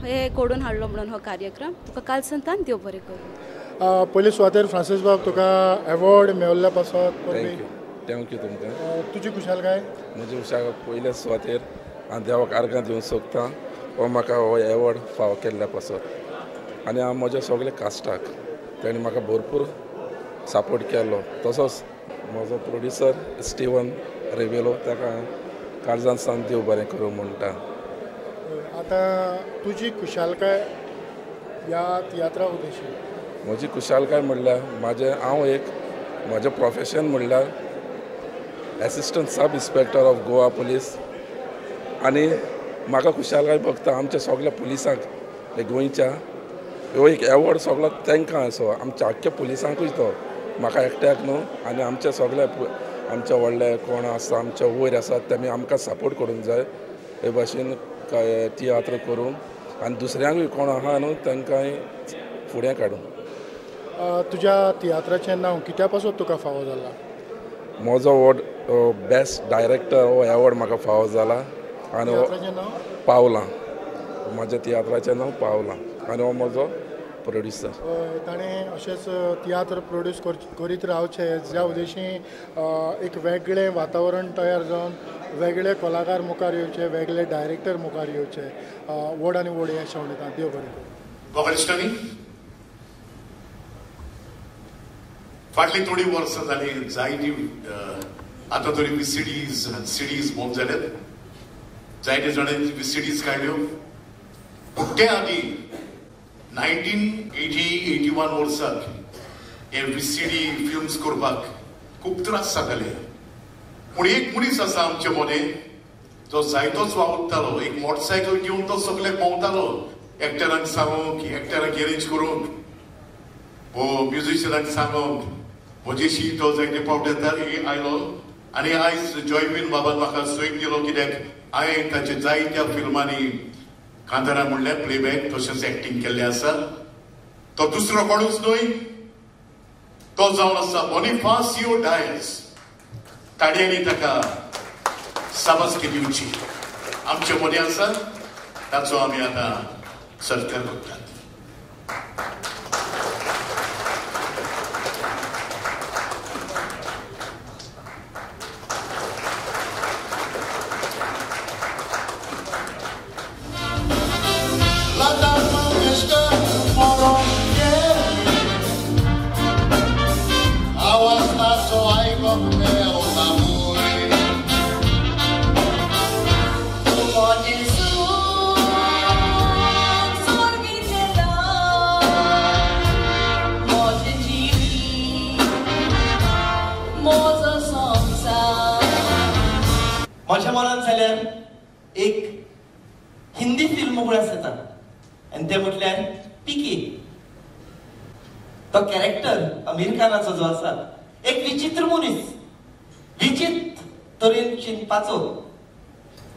D: हे घडोवन हाडलो म्हणून हो कार्यक्रम. तुका काल सांगता देव बरें करूं.
A: पयले सुवातेर फ्रांसीस बाब तुका एवॉर्ड मेळिल्ल्या पासून
C: थँक्यू तुमकां.
A: तुजी खुशालकाय?
C: म्हजी खुशाल पयले सुवातेर हांव देवाक आर्गां दिवंक सोदतां हो म्हाका हो एवॉर्ड फावो केल्ल्या पासत आनी हांव म्हज्या सगळ्या कास्टाक ताणें म्हाका भरपूर सपोर्ट केलो. तसोच म्हजो प्रोड्युसर स्टिवन रेवेलो ताका काळजांत सावन देव बरें करूं म्हणटा.
A: आतां तुजी खुशालकाय ह्या तियात्रा उद्देशी?
C: म्हजी खुशालकाय म्हणल्यार हांव एक म्हजें प्रोफेशन म्हणल्यार assistant sub inspector of Goa police आनी म्हाका खुशालकाय बघता आमच्या सगळ्या पुलिसांक गोंयच्या ह्यो एक एवॉर्ड सगळो तांकां असो आमच्या आख्ख्या पुलिसांकूच तो म्हाका एकट्याक न्हू आनी आमच्या सगळ्या आमच्या व्हडले कोण आसा आमच्या वयर आसात तेमी आमकां सपोर्ट करूंक जाय हे भाशेन तियात्र करून आनी दुसऱ्यांकूय कोण आहा न्हू तांकांय फुडें काडूं.
A: तुज्या तियात्राचें नांव कित्या पासून तुका फावो जाला?
C: म्हजो बेस्ट डायरेक्टर हो एवॉर्ड म्हाका फावो जाला आनी हो पावलां. म्हाज्या तियात्राचें नांव पावलां आनी हो म्हजो प्रोड्युसर.
A: ताणें अशेंच तियात्र प्रोड्यूस करीत रावचें ज्या उद्देशी एक वेगळें वातावरण तयार जावन वेगळे कलाकार मुखार येवचे, वेगळे डायरेक्टर मुखार येवचे. व्हड आनी व्हड हें शेवणिता. देव बरें करूं.
B: वॉकलिस्टांनी फाटली थोडी वर्सां जालीं जायती आतां तरी विसीडीज सीडीज बंद जाल्यात. जायते जाणांनी विसीडीज काडल्यो. पूण ते आदीं 1980-81 वर्साक हे विसीडी फिल्म्स करपाक खूब त्रास जाताले. पूण एक मनीस आसा आमचे मदें जो जायतोच वावुरतालो. एक मोटरसायकल घेवन तो सगळे भोंवतालो एक्टरांक सांगूंक, एक्टरांक अरेंज करूंक, वो म्युझिशियनांक सांगूंक. म्हजेशी तो जायते फावटी आयलो आनी आयज जॉयवीन बाबान म्हाका सैक दिलो कित्याक हांवें ताच्या जायत्या फिल्मांनी कांतारा म्हणल्यार प्लेबॅक तशेंच एक्टींग केल्लें आसा. तो दुसरो कोणूच न्हय, तो जावन आसा बॉनिफासियो डायस. ताणयांनी ताका शाबासकी दिवची. आमचे मदें आसा ताचो आमी आतां सत्कार करतात.
T: माझ्या मनात जाल्यार एक हिंदी फिल्म उगडास येता आनी ते म्हटल्यार पिके. तो कॅरेक्टर आमिर खानाचो जो आसा एक विचित्र मनीस, विचित्र तरेन चिंतपाचो.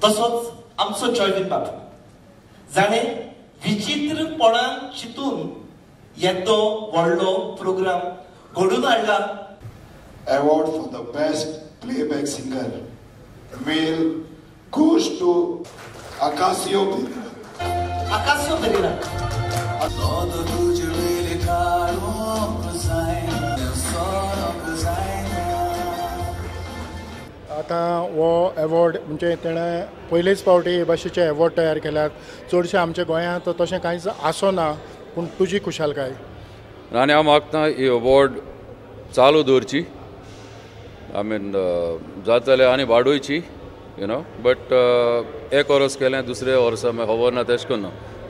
T: तसोच आमचो जॉयवीन बाब जाणे विचित्रपणान चिंतून येतो व्हडलो प्रोग्राम घडून हाडला.
V: Award for the best playback singer male goes to Acacio Pereira.
T: Acacio Pereira.
A: आतां हो एवॉर्ड म्हणजे तेणें पयलेच फावटी हे भाशेचे एवॉर्ड तयार केल्यात. चडशे आमच्या गोंयांत तशें कांयच आसना. पूण तुजी खुशालकाय?
W: आनी हांव मागतां ही अवॉर्ड चालू दवरची. आय मीन जाता जाल्यार आनी वाडोवची बट एक वर्स केलें दुसरे वर्सा खबर ना तशें करून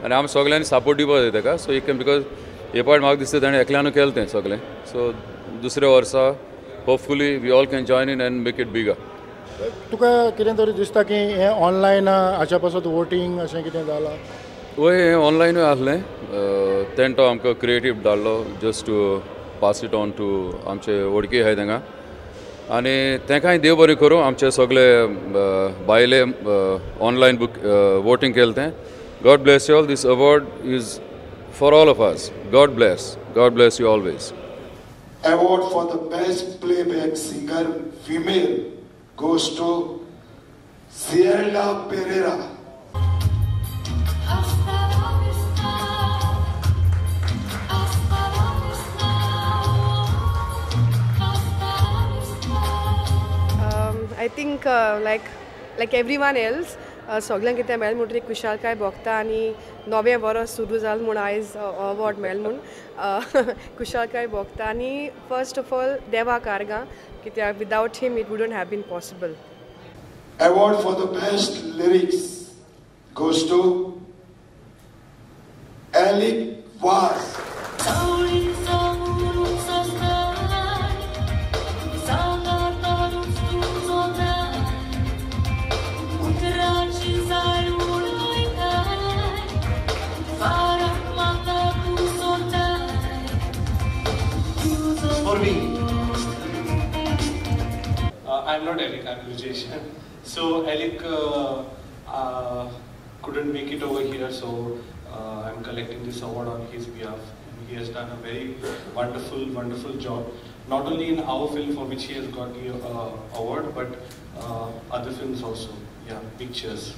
W: आनी आमी सगळ्यांनी सपोर्ट दिवपा जाय ताका. सो एक बिकॉज हे पार्ट म्हाका दिसता ताणें एकल्यानू केलें तें सगळें. सो दुसऱ्या वर्सा hopefully we all can join in and make it bigger.
A: तुका कितें तरी दिसता की हें ऑनलायन हाच्या पासून वोटींग अशें कितें जालां?
W: वय हें ऑनलायनूय आसलें. तेणें तो आमकां क्रिएटीव धाडलो just to pass it on to आमचे वडकी आहाय तांकां आनी तांकांय देव बरें करूं. आमचे सगळे बायले ऑनलायन वोटींग केलें तें. God bless you all. This award is for all of us. God bless you always.
V: Award for the best playback singer female goes to Ciela Pereira.
E: I think like everyone else, सगळ्यांक कितें मेळ्ळें म्हणटरी खुशालकाय भोगता आनी नवें वर्स सुरू जालें म्हूण आयज अवॉर्ड मेळ्ळें म्हूण खुशालकाय भोगता आनी फर्स्ट ऑफ ऑल देवाक आर्गां कित्याक without him it wouldn't have been possible.
V: Award for the best lyrics goes to Alec Vaz.
P: For me, I'm not Alec, I'm Rajesh. So Alec couldn't make it over here, so I'm collecting this award on his behalf. He has done a very wonderful job, not only in our film for which he has got the award, but other films also. Yeah, big cheers.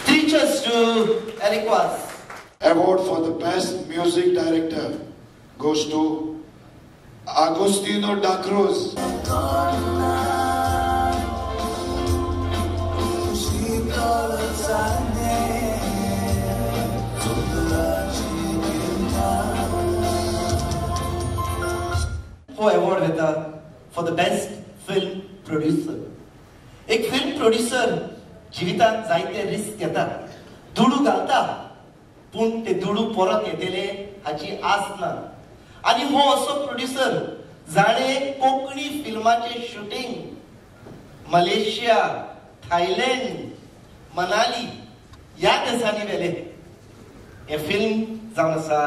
T: Three cheers to Alec Vaz.
V: Award for the best music director goes to Agostino da Cruz.
T: हो award घेता for the best film producer. एक film producer जिवितांत जायते risk घेता, दुडू घालता, पूण ते दुडू परत येतले हाची आस ना. आणि हो असो प्रोड्युसर जाणे कोंकणी फिल्माचे शूटिंग मलेशिया, थायलंड, मनाली ह्या देशांनी वेले. हे फिल्म जावन आसा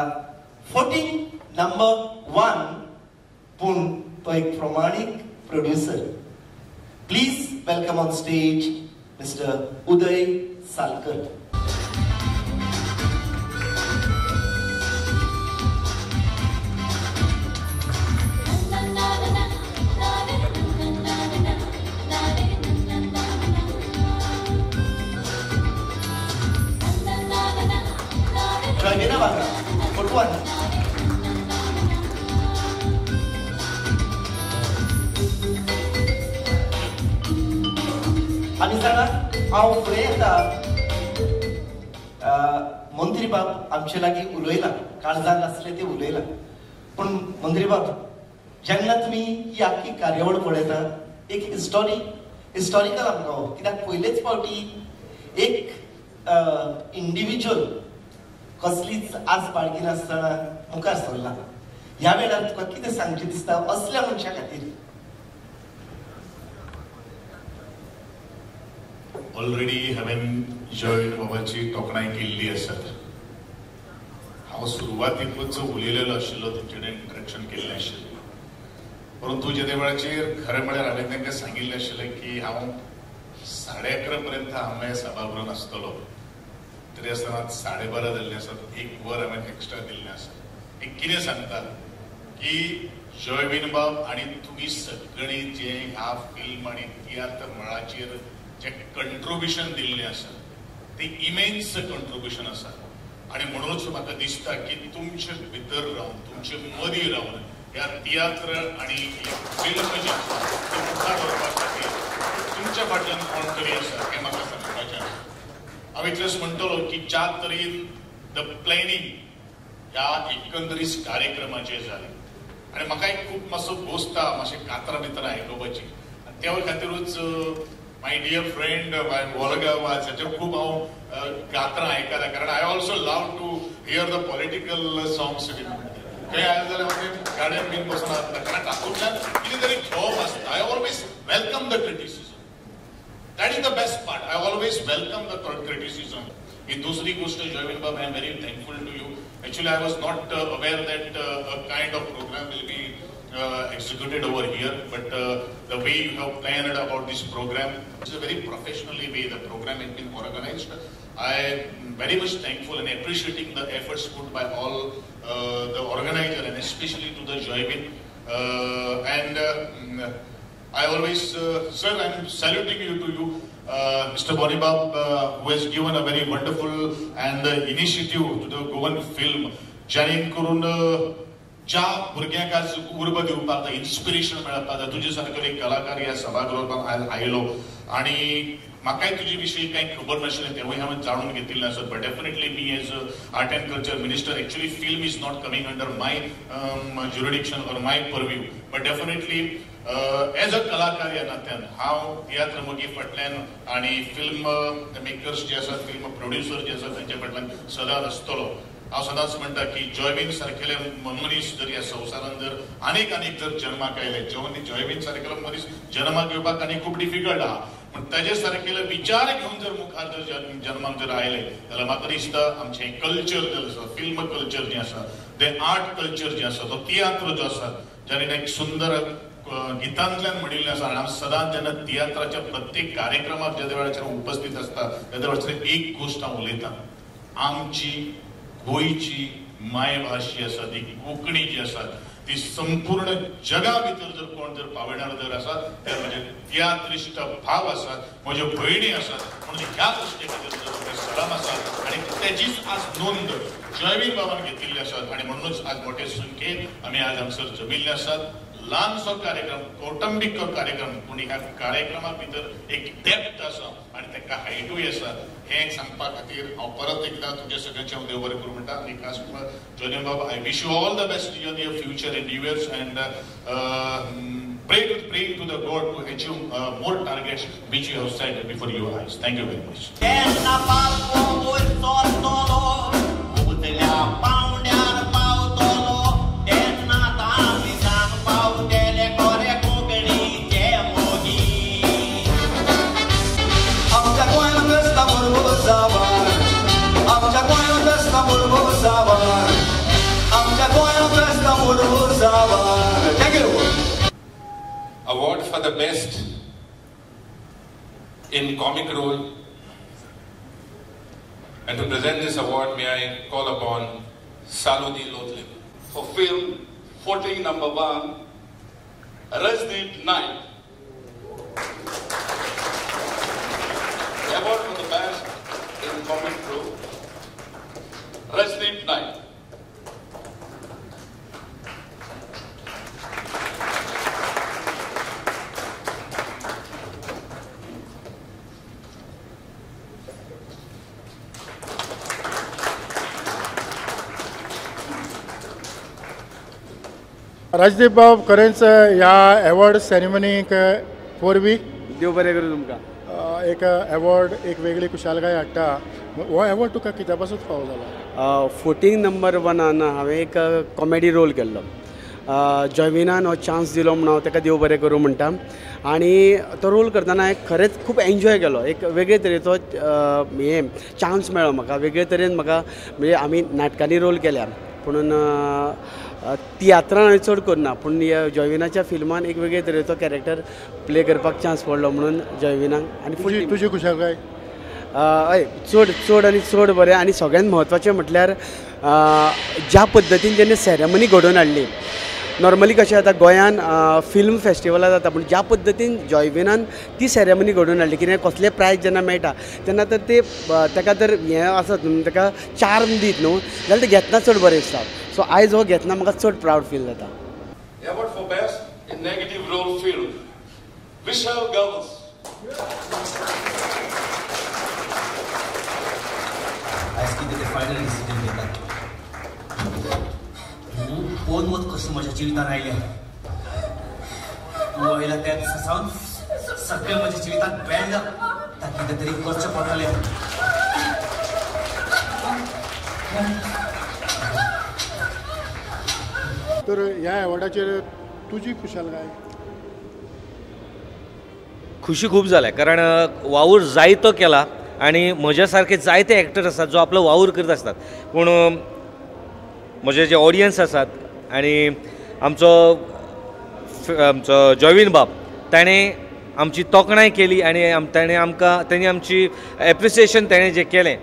T: 14 नंबर 1, पूण तो एक प्रमाणीक producer. Please welcome on stage mister Uday Salkar. Joyvina Varga, photo one. आणि सांगा हांव फुडें येता. मंत्री बाब आमचे लागीं उलयला, काळजान आसले ते उलयला. पूण मंत्री बाब, जेन्ना तुमी ही आख्खी कार्यावळ पळयता, एक हिस्टॉरिकल आमकां, कित्याक पयलेच फावटी एक इंडिविज्युअल कसलीच आस बाळगी नासतना मुखार सरला. ह्या वेळार तुका कितें सांगचें दिसता असल्या मनशा खातीर?
B: ऑलरेडी हांवें जॉयवीन बाबाची तोखणाय केल्ली आसा. हांव सुरवातीकूच उलयलेलो आशिल्लो, तुमचे कडेन इंटरेक्शन केल्लें आशिल्लें. परंतु जे वेळाचेर खरें म्हळ्यार हांवें तांकां सांगिल्लें आशिल्लें की हांव 11:30 पर्यंत हांवें सभागृहांत आसतलो. तरी आसतना 12:30 जाल्ले आसात. 1 वर हांवें एक्स्ट्रा दिल्लें आसा. एक कितें सांगता की जॉयवीन बाब आनी तुमी सगळीं जे ह्या फिल्म आनी तियात्र मळाचेर जे कंट्रिब्युशन दिल्लें आसा ते इमेन्स कंट्रिब्युशन आसा. आनी म्हणूनच म्हाका दिसता की तुमचे भितर रावन, तुमचे मदीं रावन ह्या तियात्र आनी फिल्म जी आसा ती मुखार व्हरपा खातीर तुमच्या फाटल्यान कोण तरी आसा हें म्हाका सांगपाचें आसा. हांव इतलेंच म्हणटलो की ज्या तरेन द प्लॅनिंग ह्या एकंदरीत कार्यक्रमाचेर जालें आनी म्हाका एक खूब मातसो घोस्त आहा मातशें कातरां बितरां आयकोपाची. आनी त्या खातीरूच माय डियर फ्रेंड वॉल्गा वाज हाचेर खूब हांव कातरां आयकलां. कारण I also love to hear the political songs. खंय आयले जाल्यार म्हाका गाड्यान बीन बसून आसता, कारण तातूंतल्यान कितें तरी घेवप आसता. I always welcome the criticism. That is the best part. I always welcome the criticism. In दूसरी गोष्ट जॉयवीन बाब, I am very thankful to you. Actually, I was not aware that a kind of program will be executed over here. But the way you have planned about this program, it's a very professionally way the program has been organized. I am very much thankful and appreciating the efforts put by all the organizer and especially to the Joyvin. I always, sir, I am saluting you to you, Mr. Bonibab, who has given a very wonderful and initiative to the Goan film. Janin Kurun ज्या भुरग्यांक आज उर्बा दिवपाक inspiration मेळपाक जाय तुजे सारको एक कलाकार ह्या सभागृहात आज आयलो आणि म्हाकाय तुजे विशीं कांय खबर नाशिल्लें तेवूय हांवें जाणून घेतिल्लें आसा but definitely me as art and culture minister actually film is not coming under my jurisdiction or my purview but definitely as a कलाकार ह्या नात्यान हांव तियात्र मोगी फाटल्यान आनी फिल्म मेकर्स जे आसात फिल्म प्रोड्युसर जे आसात तांचे फाटल्यान सदांच आसतलो हांव सदांच म्हणटा की जॉयबीन सारकेले मनीस जर ह्या संवसारान जर अनेक जर जन्माक आयले जॉयबीन सारकेलो मनीस जन्माक येवपाक आनी खूब डिफिकल्ट आहा पण ताजे सारकेले विचार घेवन जर मुखार जर जन्माक जर आयले जाल्यार म्हाका दिसता आमचें कल्चर जर आसा फिल्म कल्चर जें आसा तें आर्ट कल्चर जें आसा तो तियात्र जो आसा जाणें एक सुंदर गितांतल्यान म्हणिल्लें आसा आनी हांव सदांच जेन्ना तियात्राच्या प्रत्येक कार्यक्रमाक ज्या वेळाचेर उपस्थित आसता त्या वेळाचेर एक गोश्ट हांव उलयतां आमची गोंयची मायभास जी आसा ती कोंकणी जी आसा ती संपूर्ण जगा भितर जर कोण जर पावणार जर आसात ते म्हजे तियात्रिस्ट भाव आसात म्हज्यो भयणी आसात म्हणून ह्या गोश्टी खातीर सलाम आसात आनी तेजीच आज नोंद जॉयबीन बाबान घेतिल्ली आसात आनी म्हणूनच आज मोठे संख्येन आमी आज हांगसर जमिल्ले आसात ल्हानसो कार्यक्रम कौटुंबिक कार्यक्रम पूण ह्या कार्यक्रमा भितर एक डेप्थ आसा आनी ताका हायटूय आसा हें सांगपा खातीर हांव परत एकदां तुमच्या सगळ्यांचें हांव देव बरें करूं म्हणटा आनी खास जॉयबीन बाबा I wish you all the best in your future endeavours and pray to the God to achieve more targets which you have set before your eyes. Thank you very much.
F: Thank you. Award for the best in comic role, and to present this award may I call upon Saludi Lotlim
G: for film 14 number 1 Rajdeep Naik. The award for the best in comic role Rajdeep Naik.
A: Rajdeep बाब खरेंच ह्या award सेरेमनीक पोरवी
H: देव बरें करूं तुमकां
A: एक award एक वेगळी खुशालकाय हाडटा हो अवॉर्ड तुका कित्या पासून फावो जाला
H: 14 नंबर 1 हांवें एक कॉमेडी रोल केल्लो जॉयविनान हो चान्स दिलो म्हणून हांव ताका देव बरें करूं म्हणटा आनी तो रोल करतना हांवें खरेंच खूब एन्जॉय केलो एक वेगळे तरेचो हें चान्स मेळ्ळो म्हाका वेगळे तरेन म्हाका म्हणजे आमी नाटकांनी रोल केल्या पुणून तियात्रान हांवें चड करना पूण जॉयविनाच्या फिल्मान एक वेगळे तरेचो कॅरेक्टर प्ले करपाक चान्स पडलो म्हणून जॉयविनाक आनी फुडली
A: तुजी खुशालकाय
H: हय चड आनी चड बरें आनी सगळ्यांत म्हत्वाचें म्हटल्यार ज्या पद्दतीन जेन्ना सेरेमनी घडोवन हाडली नॉर्मली कशें जाता गोंयान फिल्म फेस्टिवलां जाता पूण ज्या पद्दतीन जॉयविनान ती सेरेमनी घडोवन हाडली कित्याक कसलें प्रायज जेन्ना मेळटा तेन्ना तर ते ताका तर हें आसत न्हू ताका चार्म दीत न्हू जाल्यार तें घेतना चड बरें दिसता सो आयज हो घेतना म्हाका चड प्रावड फील जाता
G: Award for best in negative role film Vishal Gavas.
I: आज कितें ते फायनल डिसिजन घेतात कोण वत कशें म्हज्या जिवितान आयल्या तूं आयला त्या दिसा सावन सगळें म्हज्या जिवितांत बेळ्ळा ताका कितें तरी करचें पडटलें
A: तर ह्या अवॉर्डाचेर तुजी खुशालकाय
J: खुशी खूब जाल्या कारण वावूर जायतो केला आनी म्हज्या सारके जायते एक्टर आसात जो आपलो वावूर करत आसतात पूण म्हजे जे ऑडियन्स आसात आनी आमचो जॉयविन बाब ताणें आमची तोखणाय केली आनी ताणें आमची एप्रिसिएशन ताणें जें केलें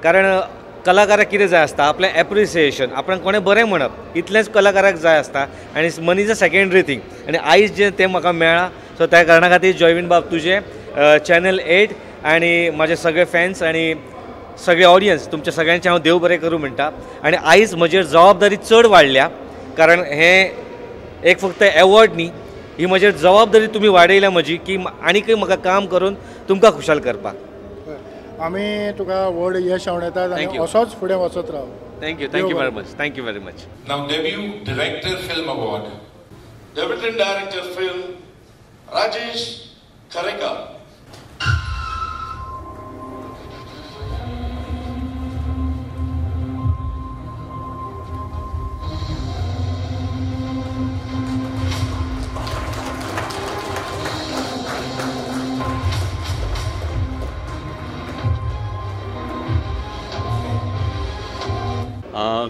J: कारण कलाकाराक कितें जाय आसता आपलें एप्रिसिएशन आपण कोणें बरें म्हणप इतलेंच कलाकाराक जाय आसता आनी मनी इज अ सेकेंडरी थिंग आनी आयज जें तें म्हाका मेळ्ळां सो त्या कारणा खातीर जॉयविन बाब तुजें चॅनल 8 आनी म्हाजे सगळे फॅन्स आनी सगळे ऑडियन्स तुमच्या सगळ्यांचें हांव देव बरें करूं म्हणटा आनी आयज म्हजेर जबाबदारी चड वाडल्या कारण हें एक फक्त एवॉर्ड न्ही, ही म्हजी जबाबदारी तुमी वाडयल्या म्हजी की आनीकय म्हाका काम करून तुमकां खुशाल करपाक.
A: आमी तुका व्हड यश आवडटात आनी असोच फुडें वचत राव.
J: Thank you very much. Thank you very much.
G: Now, debut director film award. Deputy director film, Rajesh Kareka.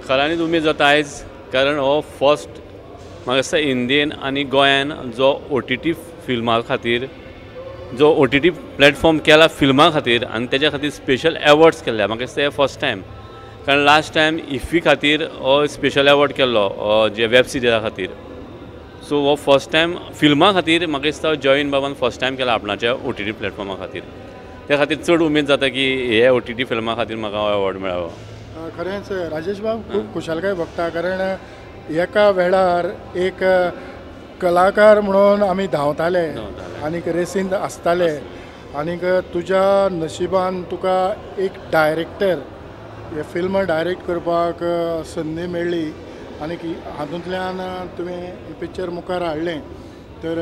K: खऱ्यांनीच उमेद जाता आयज, कारण हो फर्स्ट म्हाका दिसता इंडियेन आनी गोंयान जो OTT फिल्मा खातीर जो OTT प्लॅटफॉर्म केला फिल्मा खातीर आनी तेज्या खातीर स्पेशल एवॉर्ड्स केल्ले. म्हाका दिसता हे फर्स्ट टायम, कारण लास्ट टायम इफ्फी खातीर हो स्पेशल एवॉर्ड केल्लो जे वेब सिरिजा खातीर. सो हो फर्स्ट टायम फिल्मा खातीर म्हाका दिसता जॉयवीन बाबान फर्स्ट टायम केला आपणाच्या OTT प्लॅटफॉर्मा खातीर. त्या खातीर चड उमेद जाता की हे OTT फिल्मा खातीर म्हाका हो एवॉर्ड मेळ्ळो.
A: खरेंच राजेश बाब खूब खुशालकाय भोगता, कारण एका वेळार एक कलाकार म्हणून आमी धांवताले आनीक रेसींत आसताले, आनीक तुज्या नशिबान तुका एक डायरेक्टर हे फिल्म डायरेक्ट करपाक संदी मेळ्ळी आनीक हातूंतल्यान तुवें हे पिक्चर मुखार हाडलें. तर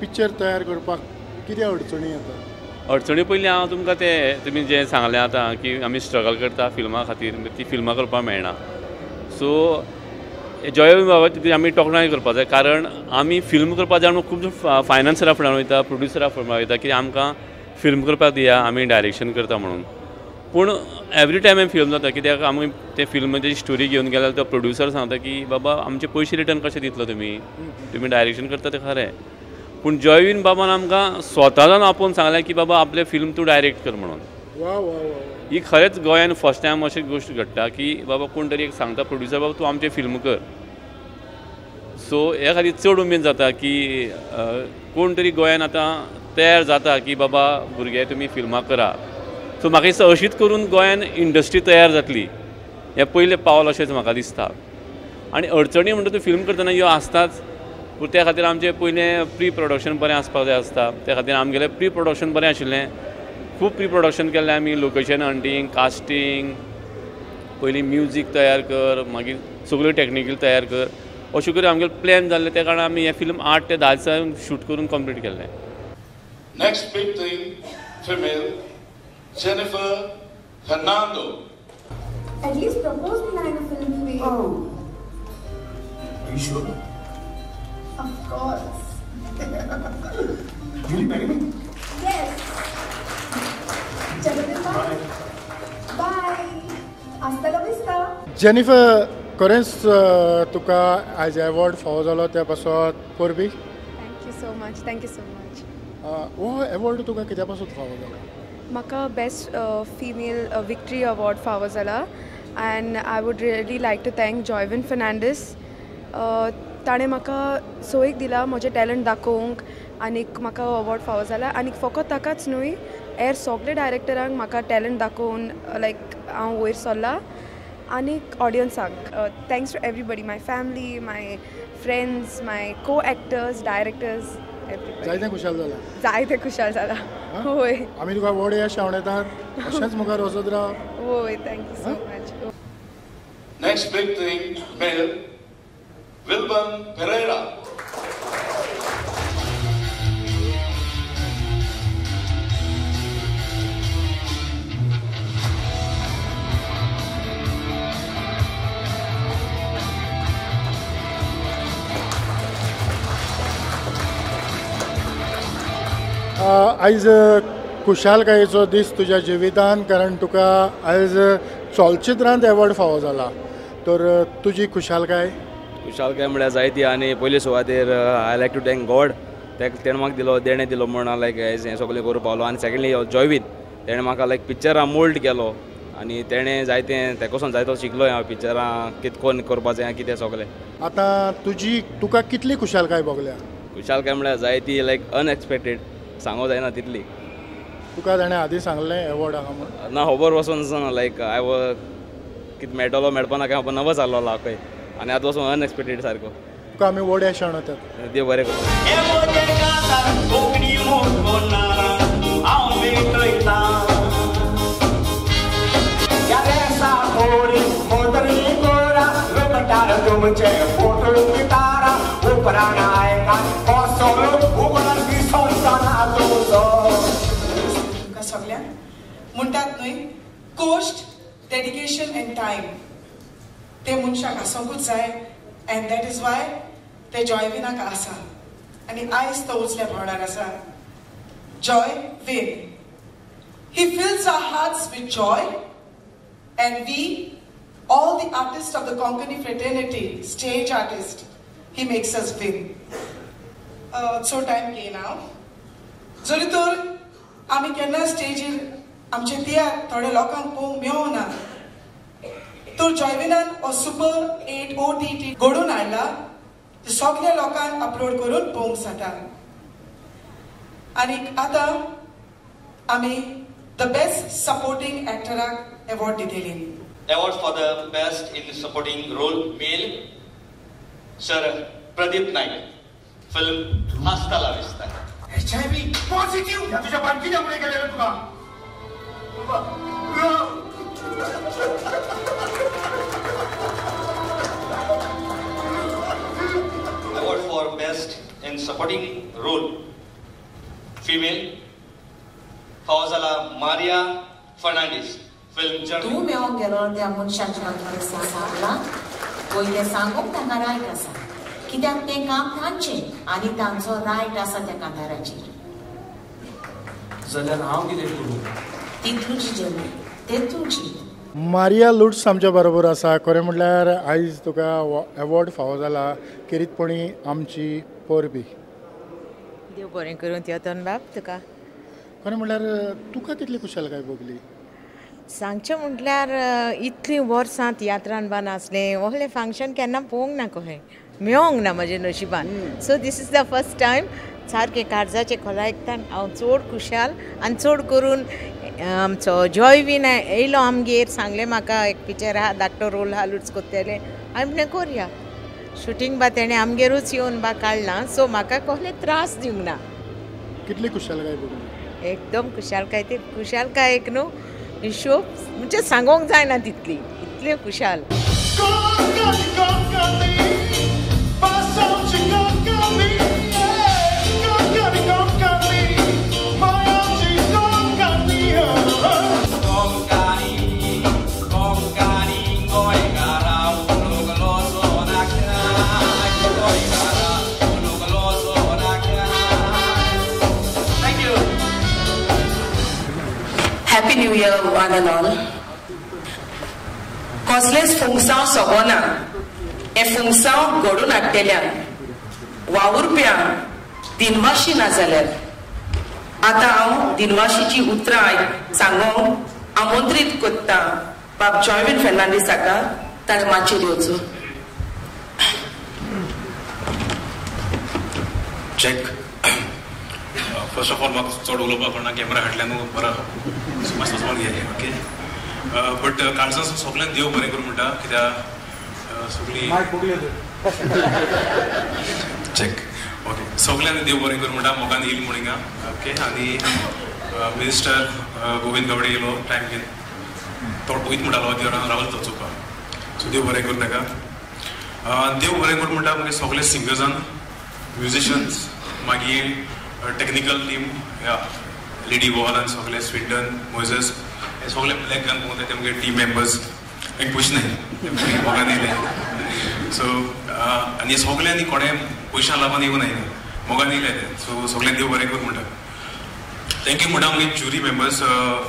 A: पिक्चर तयार करपाक कितें अडचणी येता?
K: अडचणी पयलीं हांव तुमकां तुमी जें सांगलें आतां की आमी स्ट्रगल करता फिल्मा खातीर, ती फिल्मां करपाक मेळना. सो जॉयवीन बाबा आमी तोखणाय करपाक जाय, कारण आमी फिल्म करपाक जाय खूब फायनान्सरा फुड्यान वयता, प्रोड्युसरा फुड्यान वयता की आमकां फिल्म करपाक दिया, आमी डायरेक्शन करता म्हणून. पूण एवरी टायम हांवें फिल्म जाता कित्याक आमी ते फिल्माची स्टोरी घेवन गेल्यार तो प्रोड्युसर सांगता की बाबा आमचे पयशे रिटर्न कशे दितलो तुमी डायरेक्शन करता तें खरें. पूण जॉयवीन बाबान आमकां स्वता जावन आपोवन सांगलें की बाबा आपले फिल्म तूं डायरेक्ट कर म्हणून. ही खरेंच गोंयान फर्स्ट टायम अशी गोश्ट घडटा की बाबा कोण तरी एक सांगता प्रोड्युसर बाबा तूं आमचें फिल्म कर. सो ह्या खातीर चड उमेद जाता की कोण तरी गोंयान आतां तयार जाता की बाबा भुरगे तुमी फिल्मां करा. सो म्हाका दिसता अशीच करून गोंयान इंडस्ट्री तयार जातली, हें पयलें पावल अशेंच म्हाका दिसता. आनी अडचणी म्हणटा तूं फिल्म करतना ह्यो आसताच, पूण त्या खातीर आमचें पयलें प्री प्रोडक्शन बरें आसपाक जाय आसता. त्या खातीर आमगेलें प्री प्रोडक्शन बरें आशिल्लें, खूब प्री प्रोडक्शन केल्लें आमी, लोकेशन हंटींग, कास्टींग, पयलीं म्युजीक तयार कर, मागीर सगळ्यो टॅक्निकल तयार कर, अशें करून आमगेलें प्लॅन जाल्लें. त्या कारणान आमी हें फिल्म 8 ते 10 दिसांनी शूट करून कंप्लीट केल्लें.
G: Next big thing, female, Jennifer Hernando.
U: At least propose me like a film to me.
I: Oh. Are you sure?
U: Of course.
I: Will you marry me?
U: Yes. Bye. Bye. Hasta la vista.
A: Jennifer, खरेंच तुका आयज award फावो जालो त्या पासत परबी.
E: Thank you so much.
A: हो award तुका कित्या पासून फावो जालो?
E: म्हाका बेस्ट फिमेल विक्ट्री अवॉर्ड फावो जाला and I would really like to thank Joyvin Fernandes. ताणें म्हाका सोयीक दिला म्हजें टॅलंट दाखोवंक आनीक म्हाका अवॉर्ड फावो जाला. आनीक फकत ताकाच न्हय, हेर सगळे डायरेक्टरांक म्हाका टॅलंट दाखोवन लायक हांव वयर सरला आनीक ऑडियन्सांक. Thanks to everybody, my family, my friends, my co actors, directors,
A: जायते खुशाल जाला.
E: जायते खुशाल जाला. होय,
A: आमी तुका व्हड यश आवडटात, अशेंच मुखार वचत राव.
E: होय, thank you so much.
G: Next big thing, male, Wilburn Pereira.
A: आयज खुशालकायेचो दीस तुज्या जिवितान, कारण तुका आयज चलचित्रांत एवॉर्ड फावो जाला. तर तुजी खुशालकाय
L: म्हळ्यार जायती. आनी पयले सुवातेर I like to thank God, तेणें म्हाका दिलो, देणें दिलो म्हण लायक हें सगळें करूं पावलो. आनी सेकेंडली जॉयवीन, तेणें म्हाका लायक पिक्चरां मोल्ड केलो आनी तेणें जायतें तेकोसून जायतो शिकलो हांव पिक्चरां कितें कोन्न करपाचें कितें सगळें.
A: आतां तुका कितली खुशालकाय भोगल्या?
L: खुशालकाय म्हळ्यार जायती लायक अनएक्सपेक्टेड, सांगूं जायना तितली.
A: तुका ताणें आदीं सांगलें एवॉर्ड आहा म्हूण?
L: ना, खबर वचून लायक कितें मेळटलो मेळपा ना काय नवच आहलो खंय. आनी आतां वचून अनएक्सपेक्टेड सारको.
A: तुका आमी व्हड यश आणतात.
L: देव बरें करूं.
N: सगळ्यांक म्हणटात न्हय कोस्ट डेडिकेशन एंड टायम ते मनशाक आसोंकूच जाय एंड दॅट इज वाय ते जॉयविनाक आसा आनी आयज तो उचल्या भावणार आसा. Joyvin he fills our hearts with joy and we all the artists of the Konkani fraternity, stage artists, he makes us win. So time came now. जरी तर आमी केन्ना स्टेजीर आमचे तियार थोड्या लोकांक पळोवंक मेळना तर जॉयविनान हो सुपर 8 OTT घडोवन हाडला ते सगळ्या लोकांक अपलोड करून पळोवंक जाता. आनी आतां आमी द बेस्ट सपोर्टिंग एक्टराक अवॉर्ड दितली.
O: Award for the best in supporting role male, Sir Pradeep Naik. Film Hasta la Vista.
M: HIV positive. या तुझ्या बांधकीच्यामुळे गेलेलं तुला.
O: Award for best in supporting role female, Fawzala Maria Fernandez.
R: तूं मेळोंक गेलो त्या मनशाच्या सांगला पयलें सांगूंक तांकां रायट आसा कित्याक तें काम तांचें आनी तांचो रायट आसा त्या कांताराचेर.
I: जाल्यार हांव कितें करूं?
R: ती तुजी जर्नी तें तुजी.
A: मारिया लुट्स आमच्या बरोबर आसा. खरें म्हणल्यार आयज तुका अवॉर्ड फावो जाला किरीतपणी आमची परबी.
X: देव बरें करूं तियातन बाब तुका.
A: खरें म्हणल्यार तुका कितली खुशालकाय भोगली?
X: सांगचें म्हटल्यार इतलीं वर्सां तियात्रान बान आसलें व्हडलें फंक्शन केन्ना पळोवंक ना कहें मेळोंक ना म्हज्या नशिबान. So this is the first time सारकें काळजाचे खोलायकतान हांव चड खुशाल आनी चड करून आमचो जॉयविन येयलो आमगेर सांगलें म्हाका एक पिक्चर आहा धाकटो रोल आहा लुट्स कोत्तेलें हांवें म्हणलें करया. शुटींग बा तेणें आमगेरूच येवन बा काडलां सो म्हाका कसले त्रास दिवंक ना.
A: कितली खुशालकाय भोगली?
X: एकदम खुशालकाय ती खुशालकायेक न्हू हिशोब म्हणजे सांगोंक जायना तितली इतली खुशाल.
R: Happy New Year, one and all. कसलेच फुंगसांव सोगोना हे फुंगसांव घडून हाडटेल्यांक वावुरप्यांक दिनवाशी ना जाल्यार आतां हांव दिनवाशीची उतरां सांगोंक आमंत्रीत कोत्ता बाब जॉयविन फेर्नांडीसाका ताणें माचयेर येवचो.
Y: चेक. फर्स्ट ऑफ ऑल म्हाका चड उलोवपाक कळना कॅमेरा हाटल्यान बरो समज घे ओके. बट कालसां सगळ्यांक देव बरें करूं म्हणटा कित्याक सगळीं चेक ओके सगळ्यांक देव बरें करूं म्हणटा मोगान येयली म्हणून हिंगा ओके. आनी मिनिस्टर गोविंद गावडे येयलो टायम घेवन तो पयत म्हणटालो देवरान रावल तो चुका सो देव बरें करूं ताका. देव बरें करूं म्हणटा मागीर सगळे सिंगर्सान म्युजिशियन्स मागीर टेक्निकल टीम या लेडी वॉल सगळे स्विडन मोजेस हे सगळे ब्लॅक गन पळोवन ते मुगे टीम मेंबर्स एक पयशे न्हय मोगान येयले सो आनी सगळ्यांनी कोणें पयशां लागून येवं न्हय मोगान येयले ते सो सगळ्यांक देव बरें करूं म्हणटा. थँक्यू म्हणटा आमगे ज्युरी मेंबर्स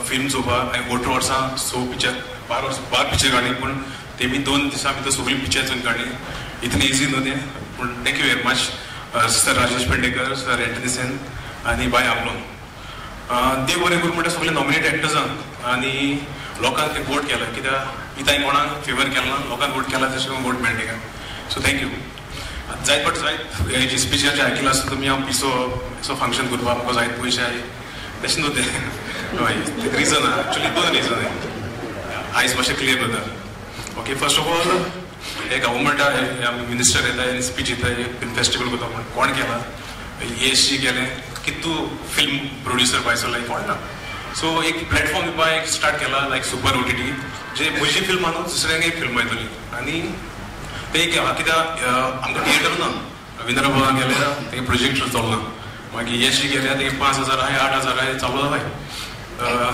Y: फिल्म चोवपाक हांवें 8 वर्सां 6 पिक्चर 12 पिक्चर काडली पूण तेमी 2 दिसां भितर सगळीं पिक्चर चोवन काडली. इतलें इजी न्हू तें पूण thank you very much sir Rajesh Pednekar sir Antony Sen आनी बाय आपलो. देव बरें करूं म्हणटा सगळे नॉमिनेट एक्टर्सांक आनी लोकांक ते वोट केला कित्याक इथं कोणाक फेवर केला ना लोकांक वोट केला तशें वोट मेळटा काय. So thank you. जायत बट जायत हेजी स्पिचाचे आयकला आसता तुमी हांव पिसो फंक्शन करपाक म्हाका जायत पयशे आय तशें न्हू तें हय रिजन आहा एक्चुली 2 रिजन आय आयज मातशें क्लियर करता. ओके फर्स्ट ऑफ ऑल हे गव्हर्मेंटा मिनिस्टर येता स्पीच येता फिल्म फेस्टिवल करता पण कोण केला यशजी केले कितू फिल्म प्रोड्युसर पायसो लायक कोण ना सो एक प्लॅटफॉर्म दिवपा एक स्टार्ट केला लायक सुपर OTT जे म्हजी फिल्म न्हू दुसऱ्यांक एक फिल्म येतली आनी ते कित्याक आमकां थिएटर ना रवींद्र भवन गेल्या ते प्रोजेक्ट चलना मागीर यशजी गेल्या ते 5,000 आहे 8,000 आहे चालू जाय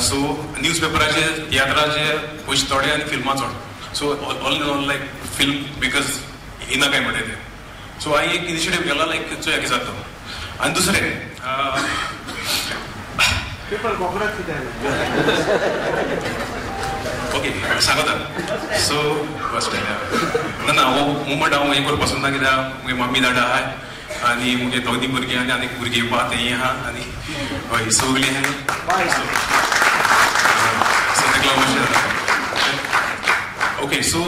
Y: सो न्यूज पेपराचे तियात्राचे पयशे थोडे आनी फिल्मां चड so all in all like film makers येना काय म्हणटा ते सो हांवें एक इनिशिएटीव केला लायक चो हेका जाता आनी दुसरें ओके सांगता सो फर्स्ट ना हो मुवमेंट हांव हें करपासून ना कित्याक मुगे मम्मी दादा आहाय आनी मुगे दोनी भुरगीं आनी आनीक भुरगीं येवपा तेंय आहा आनी हय सगलीं आहाय सो तेका लागून ओके सो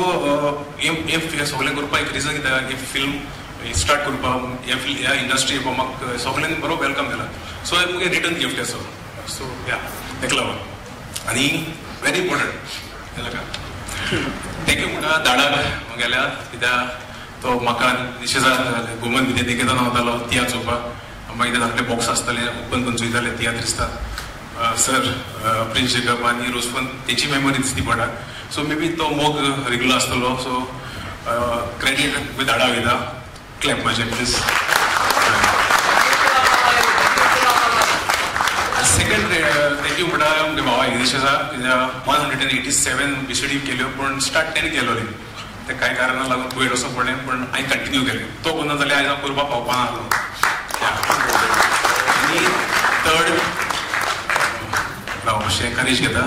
Y: हें सगलें करपा एक रिजन कित्याक हे फिल्म स्टार्ट करपा ह्या इंडस्ट्री येवपा म्हाका सगल्यांनी बरो वेलकम केला सो हे मुगे रिटर्न गिफ्ट आसा सो या तेका लागून आनी व्हेरी इम्पॉर्टंट थँक्यू म्हाका धाडाक गेल्या कित्याक तो म्हाका निशेजात गोमन विद्यानिकेतन वतालो तियात्र चोवपाक मागीर धाकटे बॉक्स आसताले ओपन करून चोयताले तियात्रिस्तां सर प्रिन्स जेकब आनी रोजपन तेची मेमरी दिसती पडटा सो मे बी तो मोग रेग्युलर आसतलो सो क्रेडीट धाडा वयता क्लॅप म्हाजे प्लीज सेकंड थँक्यू म्हणटा मुगे भावा इंग्लीश आसा कित्याक 187 BCD केल्यो पूण स्टार्ट 10 केलो ते कांय कारणां लागून वयर वचप पडलें पूण हांवें कंटिन्यू केलें तो करना जाल्यार आयज हांव करपाक पावपा नासलो आनी थर्ड हांव मातशें एनकरेज घेता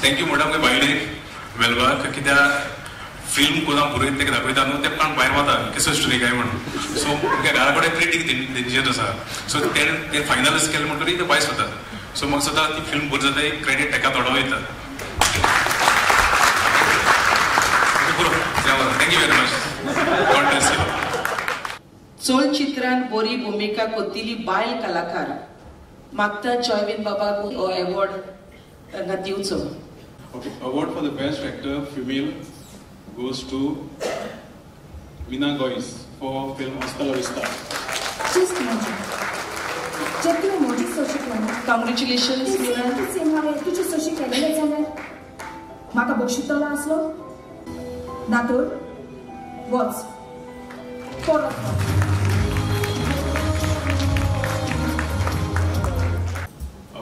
Y: थँक्यू म्हणटा मुगे बायलेक वेलबाक कित्याक फिल्म कोणा बरयता तेका दाखयता न्हू ते पण भायर वता केसो स्टोरी काय म्हणून सो मुगे घरा कडेन क्रिटीक डेंजर आसा सो ते फायनलच केलें म्हणटरी ते भायर वता सो म्हाका सदां ती फिल्म बरी जाता एक क्रेडीट तेका थोडो वयता thank you very much God bless you
N: Chola चित्रांत बरी भुमिका कोत्तिली बायल कलाकार मागता जॉयवीन बाबाक हो अवॉर्ड तांकां दिवचो
Y: award for the best actor female goes to Mina Gois for film Hasta la Vista.
U: Just imagine. जब तू मोठी सोशी केली
N: कॉंग्रॅच्युलेशन्स मीना
U: सिनेमा तुझी सोशी केलेले जाल्यार म्हाका बक्षितलो आसलो नातोर वॉच परत